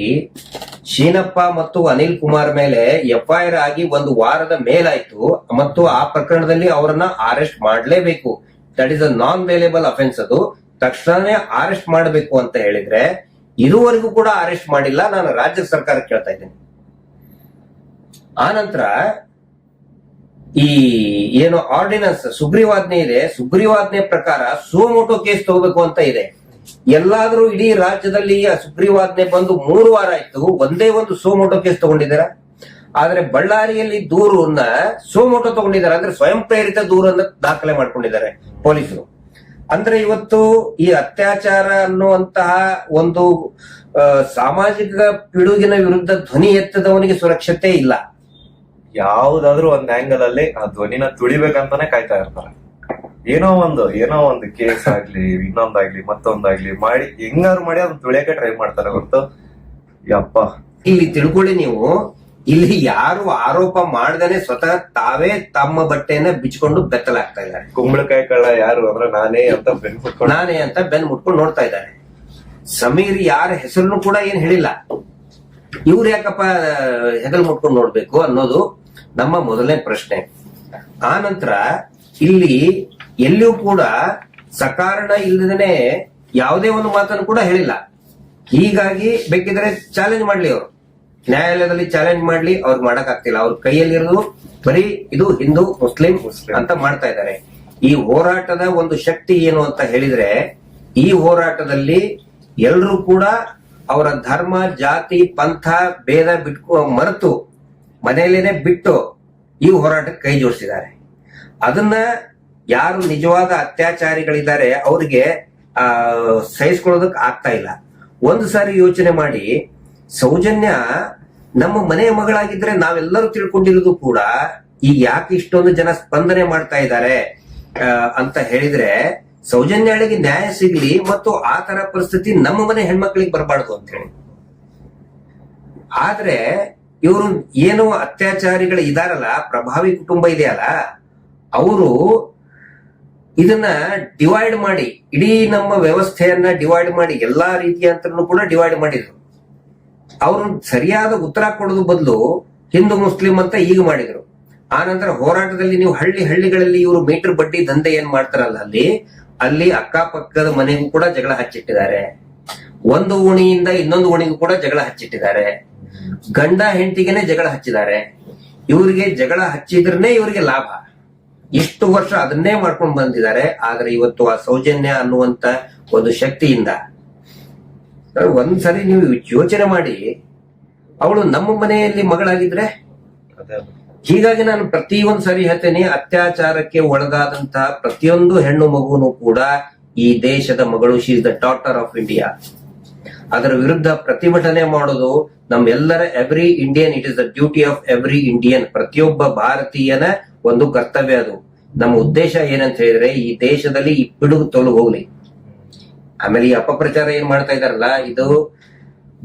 ಶೀನಪ್ಪ ಮತ್ತು ಅನಿಲ್ ಕುಮಾರ್ ಮೇಲೆ FIR ಆಗಿ 1 ವಾರದ ಮೇಲಾಯ್ತು ಮತ್ತು ಆ ಪ್ರಕರಣದಲ್ಲಿ ಅವರನ್ನ ಅರೆಸ್ಟ್ ಮಾಡಲೇಬೇಕು. That is a non bailable offence. ಅದು ತಕ್ಷಣನೇ ಅರೆಸ್ಟ್ ಮಾಡಬೇಕು ಅಂತ ಹೇಳಿದ್ರೆ ಇದುವರೆಗೂ ಕೂಡ ಅರೆಸ್ಟ್ ಮಾಡಿಲ್ಲ. ನಾನು ರಾಜ್ಯ ಸರ್ಕಾರ ಕೇಳ್ತಾ ಇದ್ದೇನೆ. ಆನಂತರ ಈ ಏನು ಆರ್ಡಿನೆನ್ಸ್ ಸುಗ್ರೀವಾಜ್ಞೆ ಇದೆ, ಸುಗ್ರೀವಾಜ್ಞೆ ಪ್ರಕಾರ ಸುಮೋಟೋ ಕೇಸ್ ತಗೋಬೇಕು ಅಂತ ಇದೆ. ಎಲ್ಲಾದ್ರೂ ಇಡೀ ರಾಜ್ಯದಲ್ಲಿ ಸುಗ್ರೀವಾಜ್ಞೆ ಬಂದು 3 ವಾರ ಆಯ್ತು, ಒಂದೇ ಒಂದು ಸುಮೋಟೋ ಕೇಸ್ ತಗೊಂಡಿದ್ದಾರೆ. ಆದ್ರೆ ಬಳ್ಳಾರಿಯಲ್ಲಿ ದೂರನ್ನ ಸುಮೋಟೋ ತಗೊಂಡಿದ್ದಾರೆ, ಅಂದ್ರೆ ಸ್ವಯಂ ಪ್ರೇರಿತ ದೂರನ್ನ ದಾಖಲೆ ಮಾಡ್ಕೊಂಡಿದ್ದಾರೆ ಪೊಲೀಸರು. ಅಂದ್ರೆ ಇವತ್ತು ಈ ಅತ್ಯಾಚಾರ ಅನ್ನುವಂತಹ ಒಂದು ಸಾಮಾಜಿಕ ಪಿಡುಗಿನ ವಿರುದ್ಧ ಧ್ವನಿ ಎತ್ತದವನಿಗೆ ಸುರಕ್ಷತೆ ಇಲ್ಲ. ಯಾವ್ದಾದ್ರು ಒಂದ್ ಆಂಗಲ್ ಅಲ್ಲಿ ಆ ಧ್ವನಿನ ತುಳಿಬೇಕಂತಾನೆ ಕಾಯ್ತಾ ಇರ್ತಾರೆ. ಏನೋ ಒಂದು ಕೇಸ್ ಆಗ್ಲಿ, ಇನ್ನೊಂದಾಗ್ಲಿ, ಮತ್ತೊಂದಾಗ್ಲಿ ಮಾಡಿ ಹೆಂಗಾರು ಮಾಡಿ ಅದನ್ನ ತುಳಿಯಕ್ಕೆ ಟ್ರೈ ಮಾಡ್ತಾರೆ ಹೊರತು ಯಪ್ಪ. ಇಲ್ಲಿ ತಿಳ್ಕೊಳ್ಳಿ ನೀವು, ಇಲ್ಲಿ ಯಾರು ಆರೋಪ ಮಾಡ್ದೇನೆ ಸ್ವತಃ ತಾವೇ ತಮ್ಮ ಬಟ್ಟೆಯನ್ನ ಬಿಚ್ಕೊಂಡು ಬೆತ್ತಲಾಗ್ತಾ ಇದ್ದಾರೆ. ಕುಂಬಳಕಾಯಿ ಕಳ್ಳ ಯಾರು ಅಂದ್ರೆ ನಾನೇ ಅಂತ ಬೆನ್ ಮುಟ್ಕೊಂಡು ನೋಡ್ತಾ ಇದ್ದಾರೆ. ಸಮೀರ್ ಯಾರ ಹೆಸರನ್ನು ಕೂಡ ಏನ್ ಹೇಳಿಲ್ಲ. ಇವ್ರು ಯಾಕಪ್ಪ ಹೆಗಲ್ ಮುಟ್ಕೊಂಡು ನೋಡ್ಬೇಕು ಅನ್ನೋದು ನಮ್ಮ ಮೊದಲನೇ ಪ್ರಶ್ನೆ. ಆ ನಂತರ ಇಲ್ಲಿ ಎಲ್ಲಿಯೂ ಕೂಡ ಸಕಾರಣ ಇಲ್ಲದೇ ಯಾವುದೇ ಒಂದು ಮಾತನ್ನು ಕೂಡ ಹೇಳಿಲ್ಲ. ಹೀಗಾಗಿ ಬೇಕಿದ್ರೆ ಚಾಲೆಂಜ್ ಮಾಡ್ಲಿ, ಅವರು ನ್ಯಾಯಾಲಯದಲ್ಲಿ ಚಾಲೆಂಜ್ ಮಾಡ್ಲಿ, ಅವ್ರಿಗೆ ಮಾಡಕ್ ಆಗ್ತಿಲ್ಲ. ಅವ್ರ ಕೈಯಲ್ಲಿರೋದು ಬರೀ ಇದು ಹಿಂದೂ ಮುಸ್ಲಿಂ ಅಂತ ಮಾಡ್ತಾ ಇದ್ದಾರೆ. ಈ ಹೋರಾಟದ ಒಂದು ಶಕ್ತಿ ಏನು ಅಂತ ಹೇಳಿದ್ರೆ, ಈ ಹೋರಾಟದಲ್ಲಿ ಎಲ್ಲರೂ ಕೂಡ ಅವರ ಧರ್ಮ, ಜಾತಿ, ಪಂಥ ಭೇದ ಮರೆತು ಮನೆಯಲ್ಲೇನೆ ಬಿಟ್ಟು ಈ ಹೋರಾಟಕ್ಕೆ ಕೈ ಜೋಡಿಸಿದ್ದಾರೆ. ಅದನ್ನ ಯಾರು ನಿಜವಾದ ಅತ್ಯಾಚಾರಿಗಳಿದ್ದಾರೆ ಅವ್ರಿಗೆ ಸಹಿಸ್ಕೊಳ್ಳೋದಕ್ಕೆ ಆಗ್ತಾ ಇಲ್ಲ. ಒಂದು ಸಾರಿ ಯೋಚನೆ ಮಾಡಿ, ಸೌಜನ್ಯ ನಮ್ಮ ಮನೆಯ ಮಗಳಾಗಿದ್ರೆ ನಾವೆಲ್ಲರೂ ತಿಳ್ಕೊಂಡಿರೋದು ಕೂಡ ಈಗ ಯಾಕೆ ಇಷ್ಟೊಂದು ಜನ ಸ್ಪಂದನೆ ಮಾಡ್ತಾ ಇದ್ದಾರೆ ಅಂತ ಹೇಳಿದ್ರೆ, ಸೌಜನ್ಯಳಿಗೆ ನ್ಯಾಯ ಸಿಗ್ಲಿ ಮತ್ತು ಆ ತರ ಪರಿಸ್ಥಿತಿ ನಮ್ಮ ಮನೆ ಹೆಣ್ಮಕ್ಳಿಗೆ ಬರಬಾರ್ದು ಅಂತ ಹೇಳಿ. ಆದ್ರೆ ಇವರು ಏನು ಅತ್ಯಾಚಾರಿಗಳು ಇದಾರಲ್ಲ, ಪ್ರಭಾವಿ ಕುಟುಂಬ ಇದೆಯಲ್ಲ, ಅವರು ಇದನ್ನ ಡಿವೈಡ್ ಮಾಡಿ, ಇಡೀ ನಮ್ಮ ವ್ಯವಸ್ಥೆಯನ್ನ ಡಿವೈಡ್ ಮಾಡಿ, ಎಲ್ಲಾ ರೀತಿಯ ಅಂತನೂ ಕೂಡ ಡಿವೈಡ್ ಮಾಡಿದ್ರು. ಅವರು ಸರಿಯಾದ ಉತ್ತರ ಕೊಡೋದು ಬದಲು ಹಿಂದೂ ಮುಸ್ಲಿಂ ಅಂತ ಈಗ ಮಾಡಿದ್ರು. ಆ ನಂತರ ಹೋರಾಟದಲ್ಲಿ ನೀವು ಹಳ್ಳಿಗಳಲ್ಲಿ ಇವರು ಮೀಟರ್ ಬಡ್ಡಿ ದಂಧೆ ಏನ್ ಮಾಡ್ತಾರಲ್ಲ, ಅಲ್ಲಿ ಅಕ್ಕಪಕ್ಕದ ಮನೆಗೂ ಕೂಡ ಜಗಳ ಹಚ್ಚಿಟ್ಟಿದ್ದಾರೆ. ಒಂದು ಓಣಿಯಿಂದ ಇನ್ನೊಂದು ಓಣಿಗೂ ಕೂಡ ಜಗಳ ಹಚ್ಚಿಟ್ಟಿದ್ದಾರೆ. ಗಂಡ ಹೆಂಡತಿಗೆನೆ ಜಗಳ ಹಚ್ಚಿದ್ದಾರೆ. ಇವರಿಗೆ ಜಗಳ ಹಚ್ಚಿದ್ರೇ ಇವರಿಗೆ ಲಾಭ. ಇಷ್ಟು ವರ್ಷ ಅದನ್ನೇ ಮಾಡ್ಕೊಂಡು ಬಂದಿದ್ದಾರೆ. ಆದ್ರೆ ಇವತ್ತು ಆ ಸೌಜನ್ಯ ಅನ್ನುವಂತ ಒಂದು ಶಕ್ತಿಯಿಂದ ಒಂದ್ಸರಿ ನೀವು ಯೋಚನೆ ಮಾಡಿ, ಅವಳು ನಮ್ಮ ಮನೆಯಲ್ಲಿ ಮಗಳಾಗಿದ್ರೆ. ಹೀಗಾಗಿ ನಾನು ಪ್ರತಿಯೊಂದು ಸರಿ ಹೇಳ್ತೇನೆ, ಅತ್ಯಾಚಾರಕ್ಕೆ ಒಳಗಾದಂತಹ ಪ್ರತಿಯೊಂದು ಹೆಣ್ಣು ಮಗುನು ಕೂಡ ಈ ದೇಶದ ಮಗಳು. She is the daughter of India. ಅದರ ವಿರುದ್ಧ ಪ್ರತಿಭಟನೆ ಮಾಡೋದು ನಮ್ಮೆಲ್ಲರ every Indian, it is the duty of every Indian. ಪ್ರತಿಯೊಬ್ಬ ಭಾರತೀಯನ ಒಂದು ಕರ್ತವ್ಯ ಅದು. ನಮ್ಮ ಉದ್ದೇಶ ಏನಂತ ಹೇಳಿದ್ರೆ, ಈ ದೇಶದಲ್ಲಿ ಈ ಪಿಡುಗು ತೊಲಗಿ ಹೋಗ್ಲಿ. ಆಮೇಲೆ ಈ ಅಪಪ್ರಚಾರ ಏನ್ ಮಾಡ್ತಾ ಇದಾರಲ್ಲ, ಇದು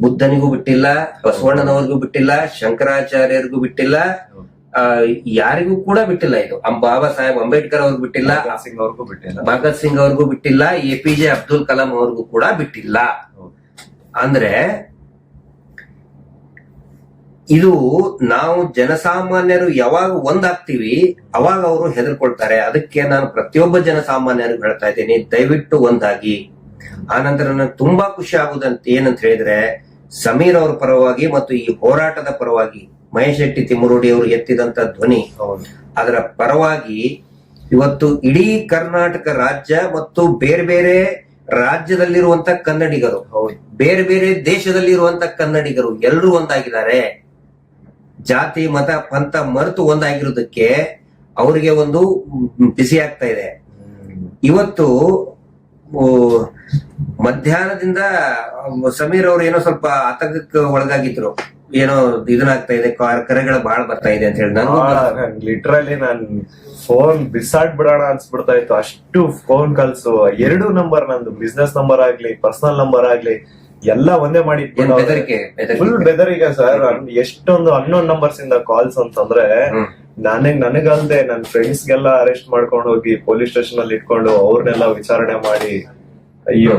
ಬುದ್ಧನಿಗೂ ಬಿಟ್ಟಿಲ್ಲ, ಬಸವಣ್ಣನವರಿಗೂ ಬಿಟ್ಟಿಲ್ಲ, ಶಂಕರಾಚಾರ್ಯರಿಗೂ ಬಿಟ್ಟಿಲ್ಲ, ಯಾರಿಗೂ ಕೂಡ ಬಿಟ್ಟಿಲ್ಲ. ಇದು ಬಾಬಾ ಸಾಹೇಬ್ ಅಂಬೇಡ್ಕರ್ ಅವ್ರಿಗೂ ಬಿಟ್ಟಿಲ್ಲ, ಭಗತ್ ಸಿಂಗ್ ಅವ್ರಿಗೂ ಬಿಟ್ಟಿಲ್ಲ, APJ ಅಬ್ದುಲ್ ಕಲಾಂ ಅವ್ರಿಗೂ ಕೂಡ ಬಿಟ್ಟಿಲ್ಲ. ಅಂದ್ರೆ ಇದು ನಾವು ಜನಸಾಮಾನ್ಯರು ಯಾವಾಗ ಒಂದಾಗ್ತೀವಿ ಅವಾಗ ಅವರು ಹೆದರ್ಕೊಳ್ತಾರೆ. ಅದಕ್ಕೆ ನಾನು ಪ್ರತಿಯೊಬ್ಬ ಜನಸಾಮಾನ್ಯರಿಗೂ ಹೇಳ್ತಾ ಇದ್ದೀನಿ, ದಯವಿಟ್ಟು ಒಂದಾಗಿ. ಆನಂತರ ನನಗೆ ತುಂಬಾ ಖುಷಿ ಆಗುದಂತ ಏನಂತ ಹೇಳಿದ್ರೆ, ಸಮೀರ್ ಅವರ ಪರವಾಗಿ ಮತ್ತು ಈ ಹೋರಾಟದ ಪರವಾಗಿ ಮಹೇಶ್ ಶೆಟ್ಟಿ ತಿಮ್ಮರೋಡಿ ಅವರು ಎತ್ತಿದಂತ ಧ್ವನಿ, ಅದರ ಪರವಾಗಿ ಇವತ್ತು ಇಡೀ ಕರ್ನಾಟಕ ರಾಜ್ಯ ಮತ್ತು ಬೇರೆ ಬೇರೆ ರಾಜ್ಯದಲ್ಲಿರುವಂತ ಕನ್ನಡಿಗರು, ಬೇರೆ ಬೇರೆ ದೇಶದಲ್ಲಿರುವಂತ ಕನ್ನಡಿಗರು ಎಲ್ಲರೂ ಒಂದಾಗಿದ್ದಾರೆ. ಜಾತಿ, ಮತ, ಪಂಥ ಮರೆತು ಒಂದಾಗಿರೋದಕ್ಕೆ ಅವರಿಗೆ ಒಂದು ಬಿಸಿ ಆಗ್ತಾ ಇದೆ. ಇವತ್ತು ಮಧ್ಯಾಹ್ನದಿಂದ ಸಮೀರ್ ಅವ್ರು ಏನೋ ಸ್ವಲ್ಪ ಆತಂಕಕ್ಕೆ ಒಳಗಾಗಿದ್ರು, ಏನೋ ಇದನ್ನಾಗ್ತಾ ಇದೆ, ಕರೆಗಳು ಬಹಳ ಬರ್ತಾ ಇದೆ ಅಂತ ಹೇಳಿ. ನಾನು ಲಿಟ್ರಲಿ ನಾನ್ ಫೋನ್ ಬಿಸಾಡ್ ಬಿಡೋಣ ಅನ್ಸ್ಬಿಡ್ತಾ ಇತ್ತು, ಅಷ್ಟು ಫೋನ್ ಕಾಲ್ಸ್. 2 ನಂಬರ್, ನಂದು ಬಿಸ್ನೆಸ್ ನಂಬರ್ ಆಗ್ಲಿ ಪರ್ಸನಲ್ ನಂಬರ್ ಆಗ್ಲಿ ಎಲ್ಲ ಒಂದೇ ಮಾಡಿ ಫುಲ್ ಬೆದರಿಕೆ ಸರ್. ಎಷ್ಟೊಂದು ಅನ್ನೋನ್ ನಂಬರ್ಸ್ ಇಂದ ಕಾಲ್ಸ್ ಅಂತಂದ್ರೆ ನನಗಲ್ದೆ ನನ್ನ ಫ್ರೆಂಡ್ಸ್ ಗೆಲ್ಲ ಅರೆಸ್ಟ್ ಮಾಡ್ಕೊಂಡು ಹೋಗಿ ಪೊಲೀಸ್ ಸ್ಟೇಷನ್ ಅಲ್ಲಿ ಇಟ್ಕೊಂಡು ಅವ್ರನ್ನೆಲ್ಲ ವಿಚಾರಣೆ ಮಾಡಿ. ಅಯ್ಯೋ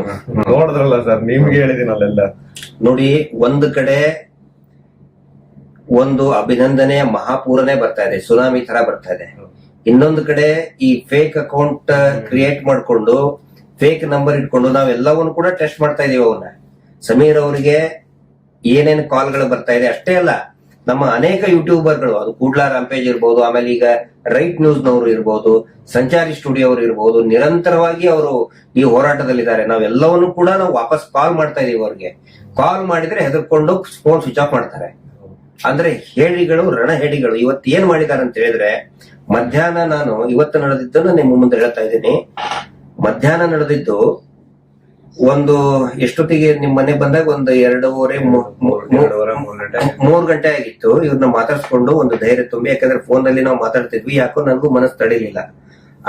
ನೋಡಿದ್ರಲ್ಲ ಸರ್, ನಿಮ್ಗೆ ಹೇಳಿದಿನಲ್ಲೆಲ್ಲ. ನೋಡಿ, ಒಂದು ಕಡೆ ಒಂದು ಅಭಿನಂದನೆಯ ಮಹಾಪೂರನೇ ಬರ್ತಾ ಇದೆ, ಸುನಾಮಿ ತರ ಬರ್ತಾ ಇದೆ. ಇನ್ನೊಂದು ಕಡೆ ಈ ಫೇಕ್ ಅಕೌಂಟ್ ಕ್ರಿಯೇಟ್ ಮಾಡ್ಕೊಂಡು ಫೇಕ್ ನಂಬರ್ ಇಟ್ಕೊಂಡು ನಾವೆಲ್ಲವನ್ನು ಕೂಡ ಟೆಸ್ಟ್ ಮಾಡ್ತಾ ಇದೀವಿ ಅವನ್ನ. ಸಮೀರ್ ಅವರಿಗೆ ಏನೇನು ಕಾಲ್ಗಳು ಬರ್ತಾ ಇದೆ ಅಷ್ಟೇ ಅಲ್ಲ, ನಮ್ಮ ಅನೇಕ ಯೂಟ್ಯೂಬರ್ಗಳು, ಅದು ಕೂಡ್ಲಾ ರಾಂಪೇಜ್ ಇರ್ಬೋದು, ಆಮೇಲೆ ಈಗ ರೈಟ್ ನ್ಯೂಸ್ ನವರು ಇರ್ಬೋದು, ಸಂಚಾರಿ ಸ್ಟುಡಿಯೋ ಅವರು ಇರ್ಬೋದು, ನಿರಂತರವಾಗಿ ಅವರು ಈ ಹೋರಾಟದಲ್ಲಿದ್ದಾರೆ. ನಾವೆಲ್ಲವನ್ನು ಕೂಡ ನಾವು ವಾಪಸ್ ಕಾಲ್ ಮಾಡ್ತಾ ಇದೀವಿ. ಅವ್ರಿಗೆ ಕಾಲ್ ಮಾಡಿದ್ರೆ ಹೆದರ್ಕೊಂಡು ಫೋನ್ ಸ್ವಿಚ್ ಆಫ್ ಮಾಡ್ತಾರೆ. ಅಂದ್ರೆ ಹೇಳಿಗಳು, ರಣಹೇಡಿಗಳು. ಇವತ್ತು ಏನ್ ಮಾಡಿದ್ದಾರೆ ಅಂತ ಹೇಳಿದ್ರೆ, ಮಧ್ಯಾಹ್ನ ನಾನು ಇವತ್ತು ನಡೆದಿದ್ದನ್ನು ನಿಮ್ಮ ಮುಂದೆ ಹೇಳ್ತಾ ಇದ್ದೀನಿ. ಮಧ್ಯಾಹ್ನ ನಡೆದಿದ್ದು ಒಂದು ಎಷ್ಟೊತ್ತಿಗೆ ನಿಮ್ ಮನೆ ಬಂದಾಗ ಒಂದು 2:30 3 ಗಂಟೆ ಆಗಿತ್ತು. ಇವ್ರನ್ನ ಮಾತಾಡ್ಸ್ಕೊಂಡು ಒಂದು ಧೈರ್ಯ ತುಂಬಿ, ಯಾಕಂದ್ರೆ ಫೋನ್ ನಲ್ಲಿ ನಾವು ಮಾತಾಡ್ತಿದ್ವಿ, ಯಾಕೋ ನನಗೂ ಮನಸ್ಸು ತಡಿಲಿಲ್ಲ.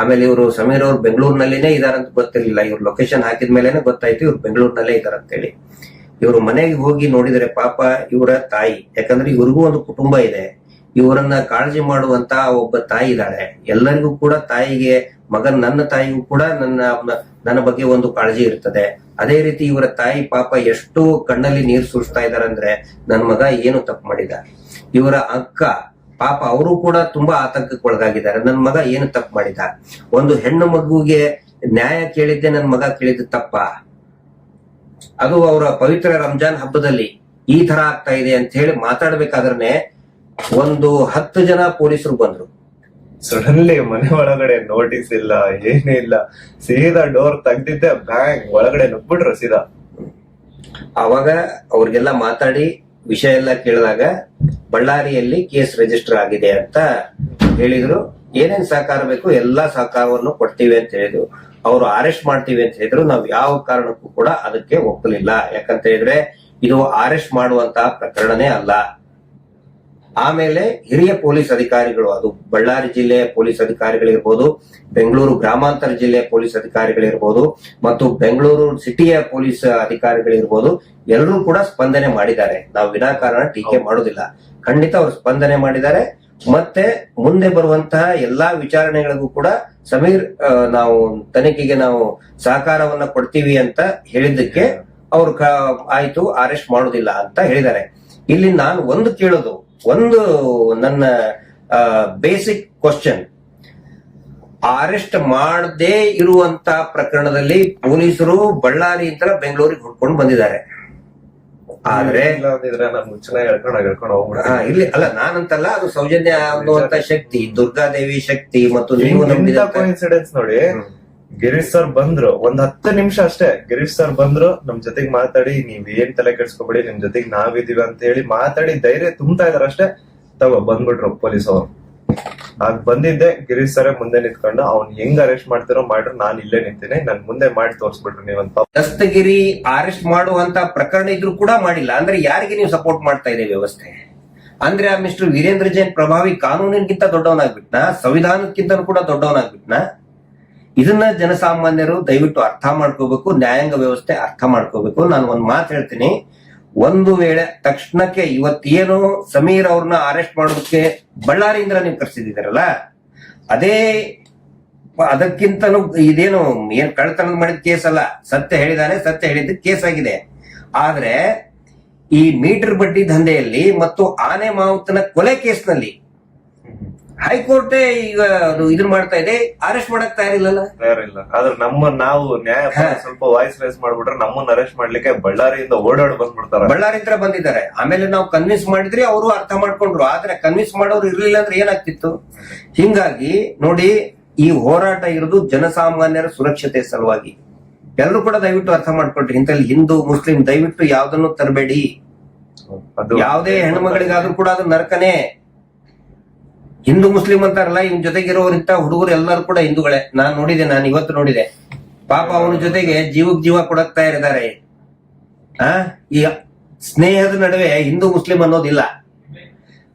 ಆಮೇಲೆ ಇವರು ಸಮೀರ್ ಅವ್ರು ಬೆಂಗಳೂರಿನಲ್ಲಿನೇ ಇದಾರಂತ ಗೊತ್ತಿರ್ಲಿಲ್ಲ. ಇವ್ರು ಲೊಕೇಶನ್ ಹಾಕಿದ್ಮೇಲೆನೆ ಗೊತ್ತಾಯ್ತು ಇವ್ರು ಬೆಂಗಳೂರಿನಲ್ಲೇ ಇದಾರಂತೇಳಿ. ಇವ್ರು ಮನೆಗೆ ಹೋಗಿ ನೋಡಿದ್ರೆ ಪಾಪ ಇವರ ತಾಯಿ, ಯಾಕಂದ್ರೆ ಇವ್ರಿಗೂ ಒಂದು ಕುಟುಂಬ ಇದೆ, ಇವರನ್ನ ಕಾಳಜಿ ಮಾಡುವಂತ ಒಬ್ಬ ತಾಯಿ ಇದ್ದಾಳೆ. ಎಲ್ಲರಿಗೂ ಕೂಡ ತಾಯಿಗೆ, ಮಗನ್ ನನ್ನ ತಾಯಿಗೂ ಕೂಡ ನನ್ನ ಬಗ್ಗೆ ಒಂದು ಕಾಳಜಿ ಇರ್ತದೆ. ಅದೇ ರೀತಿ ಇವರ ತಾಯಿ ಪಾಪ ಎಷ್ಟು ಕಣ್ಣಲ್ಲಿ ನೀರು ಸುರಿಸ್ತಾ ಇದಾರೆ ಅಂದ್ರೆ, ನನ್ ಮಗ ಏನು ತಪ್ಪು ಮಾಡಿದ. ಇವರ ಅಕ್ಕ ಪಾಪ ಅವರು ಕೂಡ ತುಂಬಾ ಆತಂಕಕ್ಕೆ ಒಳಗಾಗಿದ್ದಾರೆ, ನನ್ ಮಗ ಏನು ತಪ್ಪು ಮಾಡಿದ. ಒಂದು ಹೆಣ್ಣು ಮಗುವಿಗೆ ನ್ಯಾಯ ಕೇಳಿದ್ದೆ ನನ್ ಮಗ ಕೇಳಿದ ತಪ್ಪ, ಅದು ಅವರ ಪವಿತ್ರ ರಂಜಾನ್ ಹಬ್ಬದಲ್ಲಿ ಈ ತರ ಆಗ್ತಾ ಇದೆ ಅಂತ ಹೇಳಿ ಮಾತಾಡ್ಬೇಕಾದ್ರೆ ಒಂದು 10 ಜನ ಪೊಲೀಸರು ಬಂದ್ರು. ಸಡನ್ಲಿ ಮನೆ ಒಳಗಡೆ ನೋಟಿಸ್ ಇಲ್ಲ, ಏನೂ ಇಲ್ಲ, ಸೀದಾ ಡೋರ್ ತೆಗ್ದಿದ್ದೆ, ಬ್ಯಾಂಗ್ ಒಳಗಡೆ ನುಗ್ಬಿಟ್ರು ಸೀದಾ. ಅವಾಗ ಅವ್ರಿಗೆಲ್ಲ ಮಾತಾಡಿ ವಿಷಯ ಎಲ್ಲ ಕೇಳಿದಾಗ ಬಳ್ಳಾರಿಯಲ್ಲಿ ಕೇಸ್ ರಿಜಿಸ್ಟರ್ ಆಗಿದೆ ಅಂತ ಹೇಳಿದ್ರು. ಏನೇನ್ ಸಹಕಾರ ಬೇಕು ಎಲ್ಲಾ ಸಹಕಾರವನ್ನು ಕೊಡ್ತೀವಿ ಅಂತ ಹೇಳಿದ್ರು. ಅವರು ಅರೆಸ್ಟ್ ಮಾಡ್ತೀವಿ ಅಂತ ಹೇಳಿದ್ರು. ನಾವು ಯಾವ ಕಾರಣಕ್ಕೂ ಕೂಡ ಅದಕ್ಕೆ ಒಪ್ಪಲಿಲ್ಲ. ಯಾಕಂತ ಹೇಳಿದ್ರೆ ಇದು ಅರೆಸ್ಟ್ ಮಾಡುವಂತಹ ಪ್ರಕರಣನೇ ಅಲ್ಲ. ಆಮೇಲೆ ಹಿರಿಯ ಪೊಲೀಸ್ ಅಧಿಕಾರಿಗಳು, ಅದು ಬಳ್ಳಾರಿ ಜಿಲ್ಲೆಯ ಪೊಲೀಸ್ ಅಧಿಕಾರಿಗಳಿರ್ಬೋದು, ಬೆಂಗಳೂರು ಗ್ರಾಮಾಂತರ ಜಿಲ್ಲೆಯ ಪೊಲೀಸ್ ಅಧಿಕಾರಿಗಳಿರ್ಬೋದು, ಮತ್ತು ಬೆಂಗಳೂರು ಸಿಟಿಯ ಪೊಲೀಸ್ ಅಧಿಕಾರಿಗಳಿರ್ಬೋದು, ಎಲ್ಲರೂ ಕೂಡ ಸ್ಪಂದನೆ ಮಾಡಿದ್ದಾರೆ. ನಾವು ವಿನಾಕಾರಣ ಟೀಕೆ ಮಾಡೋದಿಲ್ಲ. ಖಂಡಿತ ಅವರು ಸ್ಪಂದನೆ ಮಾಡಿದ್ದಾರೆ. ಮತ್ತೆ ಮುಂದೆ ಬರುವಂತಹ ಎಲ್ಲಾ ವಿಚಾರಣೆಗಳಿಗೂ ಕೂಡ ಸಮೀರ್ ನಾವು ತನಿಖೆಗೆ ನಾವು ಸಹಕಾರವನ್ನ ಕೊಡ್ತೀವಿ ಅಂತ ಹೇಳಿದ್ದಕ್ಕೆ ಅವ್ರು ಆಯ್ತು ಅರೆಸ್ಟ್ ಮಾಡೋದಿಲ್ಲ ಅಂತ ಹೇಳಿದ್ದಾರೆ. ಇಲ್ಲಿ ನಾನು ಒಂದು ಕೇಳೋದು, ಒಂದು ನನ್ನ ಬೇಸಿಕ್ ಕ್ವಶನ್, ಅರೆಸ್ಟ್ ಮಾಡದೇ ಇರುವಂತ ಪ್ರಕರಣದಲ್ಲಿ ಪೊಲೀಸರು ಬಳ್ಳಾರಿಯಿಂದ ಬೆಂಗಳೂರಿಗೆ ಹುಡ್ಕೊಂಡು ಬಂದಿದ್ದಾರೆ. ಆದ್ರೆ ಇಲ್ಲಿ ಅಲ್ಲ, ನಾನಂತಲ್ಲ, ಅದು ಸೌಜನ್ಯ ಅನ್ನುವಂತ ಶಕ್ತಿ, ದುರ್ಗಾದೇವಿ ಶಕ್ತಿ ಮತ್ತು ನೀವು ನಂಬಿದ ಕೋಇನ್ಸಿಡೆನ್ಸ್ ನೋಡಿ. ಗಿರೀಶ್ ಸರ್ ಬಂದ್ರು, ಒಂದ್ 10 ನಿಮಿಷ ಅಷ್ಟೇ. ಗಿರೀಶ್ ಸರ್ ಬಂದ್ರು, ನಮ್ ಜೊತೆಗ್ ಮಾತಾಡಿ, ನೀವ್ ಏನ್ ತಲೆ ಕೆಡ್ಸ್ಕೊಬೇಡಿ, ನಿಮ್ ಜೊತೆಗ್ ನಾವಿದೀವಿ ಅಂತ ಹೇಳಿ ಮಾತಾಡಿ ಧೈರ್ಯ ತುಂಬ್ತಾ ಇದಾರೆ ಅಷ್ಟೇ. ಬಂದ್ಬಿಟ್ರು ಪೊಲೀಸ್ ಅವರು. ಆಗ ಬಂದಿದ್ದೆ, ಗಿರೀಶ್ ಸರೇ ಮುಂದೆ ನಿಂತ್ಕೊಂಡು ಅವ್ನ್ ಹೆಂಗ್ ಅರೆಸ್ಟ್ ಮಾಡ್ತಿರೋ ಮಾಡ್ರು, ನಾನ್ ಇಲ್ಲೇ ನಿಂತೀನಿ, ನನ್ ಮುಂದೆ ಮಾಡಿ ತೋರ್ಸ್ಬಿಟ್ರು ನೀವಂತ. ದಸ್ತಗಿರಿ ಅರೆಸ್ಟ್ ಮಾಡುವಂತ ಪ್ರಕರಣ ಇದ್ರು ಕೂಡ ಮಾಡಿಲ್ಲ ಅಂದ್ರೆ ಯಾರಿಗೆ ನೀವು ಸಪೋರ್ಟ್ ಮಾಡ್ತಾ ಇದೆ ವ್ಯವಸ್ಥೆ? ಅಂದ್ರೆ ಆ ಮಿಸ್ಟರ್ ವೀರೇಂದ್ರ ಜೈನ್ ಪ್ರಭಾವಿ ಕಾನೂನಿಗಿಂತ ದೊಡ್ಡವನಾಗ್ಬಿಟ್ನಾ? ಸಂವಿಧಾನಕ್ಕಿಂತ ಕೂಡ ದೊಡ್ಡವನಾಗ್ಬಿಟ್ನಾ? ಇದನ್ನ ಜನಸಾಮಾನ್ಯರು ದಯವಿಟ್ಟು ಅರ್ಥ ಮಾಡ್ಕೋಬೇಕು, ನ್ಯಾಯಾಂಗ ವ್ಯವಸ್ಥೆ ಅರ್ಥ ಮಾಡ್ಕೋಬೇಕು. ನಾನು ಒಂದ್ ಮಾತು ಹೇಳ್ತೀನಿ, ಒಂದು ವೇಳೆ ತಕ್ಷಣಕ್ಕೆ ಇವತ್ತೇನು ಸಮೀರ್ ಅವ್ರನ್ನ ಅರೆಸ್ಟ್ ಮಾಡೋದಕ್ಕೆ ಬಳ್ಳಾರಿಯಿಂದ ನೀವು ಕರ್ಸಿದ್ದೀರಲ್ಲ, ಅದಕ್ಕಿಂತಲೂ ಇದೇನು ಏನ್ ಕಳ್ಳತನ ಮಾಡಿದ ಕೇಸ್ ಅಲ್ಲ. ಸತ್ಯ ಹೇಳಿದಾನೆ, ಸತ್ಯ ಹೇಳಿದ ಕೇಸ್ ಆಗಿದೆ. ಆದ್ರೆ ಈ ಮೀಟರ್ ಬಡ್ಡಿ ದಂಧೆಯಲ್ಲಿ ಮತ್ತು ಆನೆ ಮಾವುತನ ಕೊಲೆ ಕೇಸ್ನಲ್ಲಿ ಹೈಕೋರ್ಟೇ ಈಗ ಇದನ್ನ ಮಾಡ್ತಾ ಇದೆ, ಅರೆಸ್ಟ್ ಮಾಡಕ್ ತಯಾರಿಲ್ಲ. ಆದ್ರೆ ನಾವು ನ್ಯಾಯ ಸ್ವಲ್ಪ ವಾಯ್ಸ್ ರೇಸ್ ಮಾಡ್ಬಿಟ್ರೆ ನಮ್ಮನ್ನ ಅರೆಸ್ಟ್ ಮಾಡ್ಲಿಕ್ಕೆ ಬಳ್ಳಾರಿಯಿಂದ ಓಡಾಡಿ ಬಂದ್ಬಿಡ್ತಾರೆ. ಬಳ್ಳಾರಿಯಿಂದ ಬಂದಿದ್ದಾರೆ. ಆಮೇಲೆ ನಾವು ಕನ್ವಿನ್ಸ್ ಮಾಡಿದ್ರೆ ಅವರು ಅರ್ಥ ಮಾಡ್ಕೊಂಡ್ರು. ಆದ್ರೆ ಕನ್ವಿನ್ಸ್ ಮಾಡೋರು ಇರ್ಲಿಲ್ಲ ಅಂದ್ರೆ ಏನಾಗ್ತಿತ್ತು? ಹಿಂಗಾಗಿ ನೋಡಿ, ಈ ಹೋರಾಟ ಇರೋದು ಜನಸಾಮಾನ್ಯರ ಸುರಕ್ಷತೆ ಸಲುವಾಗಿ. ಎಲ್ಲರೂ ಕೂಡ ದಯವಿಟ್ಟು ಅರ್ಥ ಮಾಡ್ಕೊಳ್ರಿ. ಇಂಥಲ್ಲಿ ಹಿಂದೂ ಮುಸ್ಲಿಂ ದಯವಿಟ್ಟು ಯಾವ್ದನ್ನು ತರಬೇಡಿ. ಯಾವುದೇ ಹೆಣ್ಮಗಳಿಗಾದ್ರೂ ಕೂಡ ಅದು ನರಕನೇ. ಹಿಂದೂ ಮುಸ್ಲಿಂ ಅಂತಾರಲ್ಲ, ಇವ್ ಜೊತೆಗಿರೋರಿಂತ ಹುಡುಗರು ಎಲ್ಲರೂ ಕೂಡ ಹಿಂದೂಗಳೇ. ನಾನು ಇವತ್ತು ನೋಡಿದೆ, ಪಾಪ ಅವನ ಜೊತೆಗೆ ಜೀವಕ್ ಜೀವ ಕೊಡಕ್ ತಯಾರಿದ್ದಾರೆ. ಈ ಸ್ನೇಹದ ನಡುವೆ ಹಿಂದೂ ಮುಸ್ಲಿಂ ಅನ್ನೋದಿಲ್ಲ.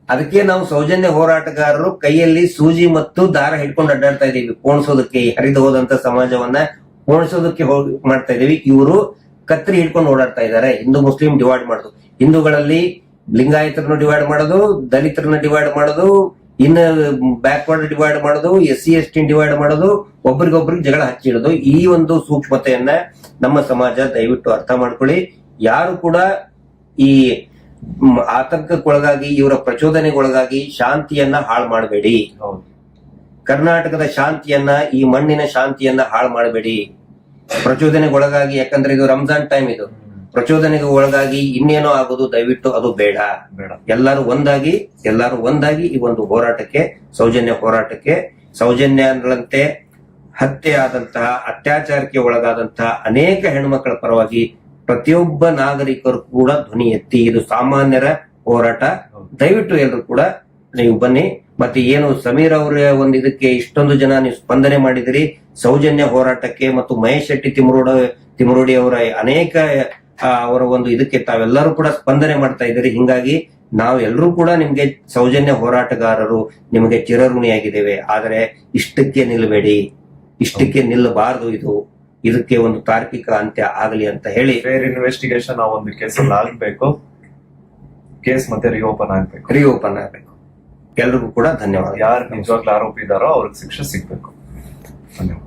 ಅದಕ್ಕೆ ನಾವು ಸೌಜನ್ಯ ಹೋರಾಟಗಾರರು ಕೈಯಲ್ಲಿ ಸೂಜಿ ಮತ್ತು ದಾರ ಹಿಡ್ಕೊಂಡು ಅಡ್ಡಾಡ್ತಾ ಇದೀವಿ, ಪೋಣಿಸೋದಕ್ಕೆ, ಹರಿದು ಹೋದಂತ ಸಮಾಜವನ್ನ ಪೋಣಿಸೋದಕ್ಕೆ ಮಾಡ್ತಾ ಇದೀವಿ. ಇವರು ಕತ್ರಿ ಹಿಡ್ಕೊಂಡು ಓಡಾಡ್ತಾ ಇದ್ದಾರೆ, ಹಿಂದೂ ಮುಸ್ಲಿಂ ಡಿವೈಡ್ ಮಾಡೋದು. ಹಿಂದೂಗಳಲ್ಲಿ ಲಿಂಗಾಯತರನ್ನು ಡಿವೈಡ್ ಮಾಡೋದು, ದಲಿತರನ್ನ ಡಿವೈಡ್ ಮಾಡೋದು, ಇನ್ನು ಬ್ಯಾಕ್ವರ್ಡ್ ಡಿವೈಡ್ ಮಾಡೋದು, SC ST ಡಿವೈಡ್ ಮಾಡೋದು, ಒಬ್ರಿಗೊಬ್ರಿಗೆ ಜಗಳ ಹಚ್ಚಿಡೋದು. ಈ ಒಂದು ಸೂಕ್ಷ್ಮತೆಯನ್ನ ನಮ್ಮ ಸಮಾಜ ದಯವಿಟ್ಟು ಅರ್ಥ ಮಾಡ್ಕೊಳ್ಳಿ. ಯಾರು ಕೂಡ ಈ ಆತಂಕಕ್ಕೊಳಗಾಗಿ, ಇವರ ಪ್ರಚೋದನೆಗೊಳಗಾಗಿ ಶಾಂತಿಯನ್ನ ಹಾಳು ಮಾಡಬೇಡಿ. ಕರ್ನಾಟಕದ ಶಾಂತಿಯನ್ನ, ಈ ಮಣ್ಣಿನ ಶಾಂತಿಯನ್ನ ಹಾಳು ಮಾಡಬೇಡಿ. ಪ್ರಚೋದನೆಗೊಳಗಾಗಿ, ಯಾಕಂದ್ರೆ ಇದು ರಂಜಾನ್ ಟೈಮ್, ಇದು ಪ್ರಚೋದನೆಗೆ ಒಳಗಾಗಿ ಇನ್ನೇನೋ ಆಗೋದು ದಯವಿಟ್ಟು ಅದು ಬೇಡ. ಎಲ್ಲರೂ ಒಂದಾಗಿ ಈ ಒಂದು ಹೋರಾಟಕ್ಕೆ, ಸೌಜನ್ಯ ಹೋರಾಟಕ್ಕೆ, ಸೌಜನ್ಯಗಳಂತೆ ಹತ್ಯೆ ಆದಂತಹ, ಅತ್ಯಾಚಾರಕ್ಕೆ ಒಳಗಾದಂತಹ ಅನೇಕ ಹೆಣ್ಮಕ್ಕಳ ಪರವಾಗಿ ಪ್ರತಿಯೊಬ್ಬ ನಾಗರಿಕರು ಕೂಡ ಧ್ವನಿ ಎತ್ತಿ, ಇದು ಸಾಮಾನ್ಯರ ಹೋರಾಟ. ದಯವಿಟ್ಟು ಎಲ್ಲರೂ ಕೂಡ ನೀವು ಬನ್ನಿ. ಮತ್ತೆ ಏನು ಸಮೀರ್ ಅವರ ಒಂದು ಇದಕ್ಕೆ ಇಷ್ಟೊಂದು ಜನ ನೀವು ಸ್ಪಂದನೆ ಮಾಡಿದಿರಿ ಸೌಜನ್ಯ ಹೋರಾಟಕ್ಕೆ, ಮತ್ತು ಮಹೇಶ್ ಶೆಟ್ಟಿ ತಿಮರೋಡಿ ಅವರ ಅನೇಕ ಅವರ ಒಂದು ಇದಕ್ಕೆ ತಾವೆಲ್ಲರೂ ಕೂಡ ಸ್ಪಂದನೆ ಮಾಡ್ತಾ ಇದ್ದೀರಿ. ಹಿಂಗಾಗಿ ನಾವು ಎಲ್ಲರೂ ಕೂಡ ನಿಮ್ಗೆ ಸೌಜನ್ಯ ಹೋರಾಟಗಾರರು ನಿಮಗೆ ಚಿರಋಣಿಯಾಗಿದ್ದೇವೆ. ಆದರೆ ಇಷ್ಟಕ್ಕೆ ನಿಲ್ಲಬೇಡಿ, ಇಷ್ಟಕ್ಕೆ ನಿಲ್ಲಬಾರದು. ಇದಕ್ಕೆ ಒಂದು ತಾರ್ಕಿಕ ಅಂತ್ಯ ಆಗಲಿ ಅಂತ ಹೇಳಿ, ಫೇರ್ ಇನ್ವೆಸ್ಟಿಗೇಷನ್ ಆ ಒಂದು ಕೇಸಲ್ಲಿ ಆಗ್ಬೇಕು, ಕೇಸ್ ಮತ್ತೆ ರಿಓಪನ್ ಆಗ್ಬೇಕು. ಎಲ್ರಿಗೂ ಕೂಡ ಧನ್ಯವಾದ. ಯಾರು ನಿಜವಾಗ್ಲೂ ಆರೋಪಿ ಇದಾರೋ ಅವ್ರಿಗೆ ಶಿಕ್ಷೆ ಸಿಗ್ಬೇಕು. ಧನ್ಯವಾದ.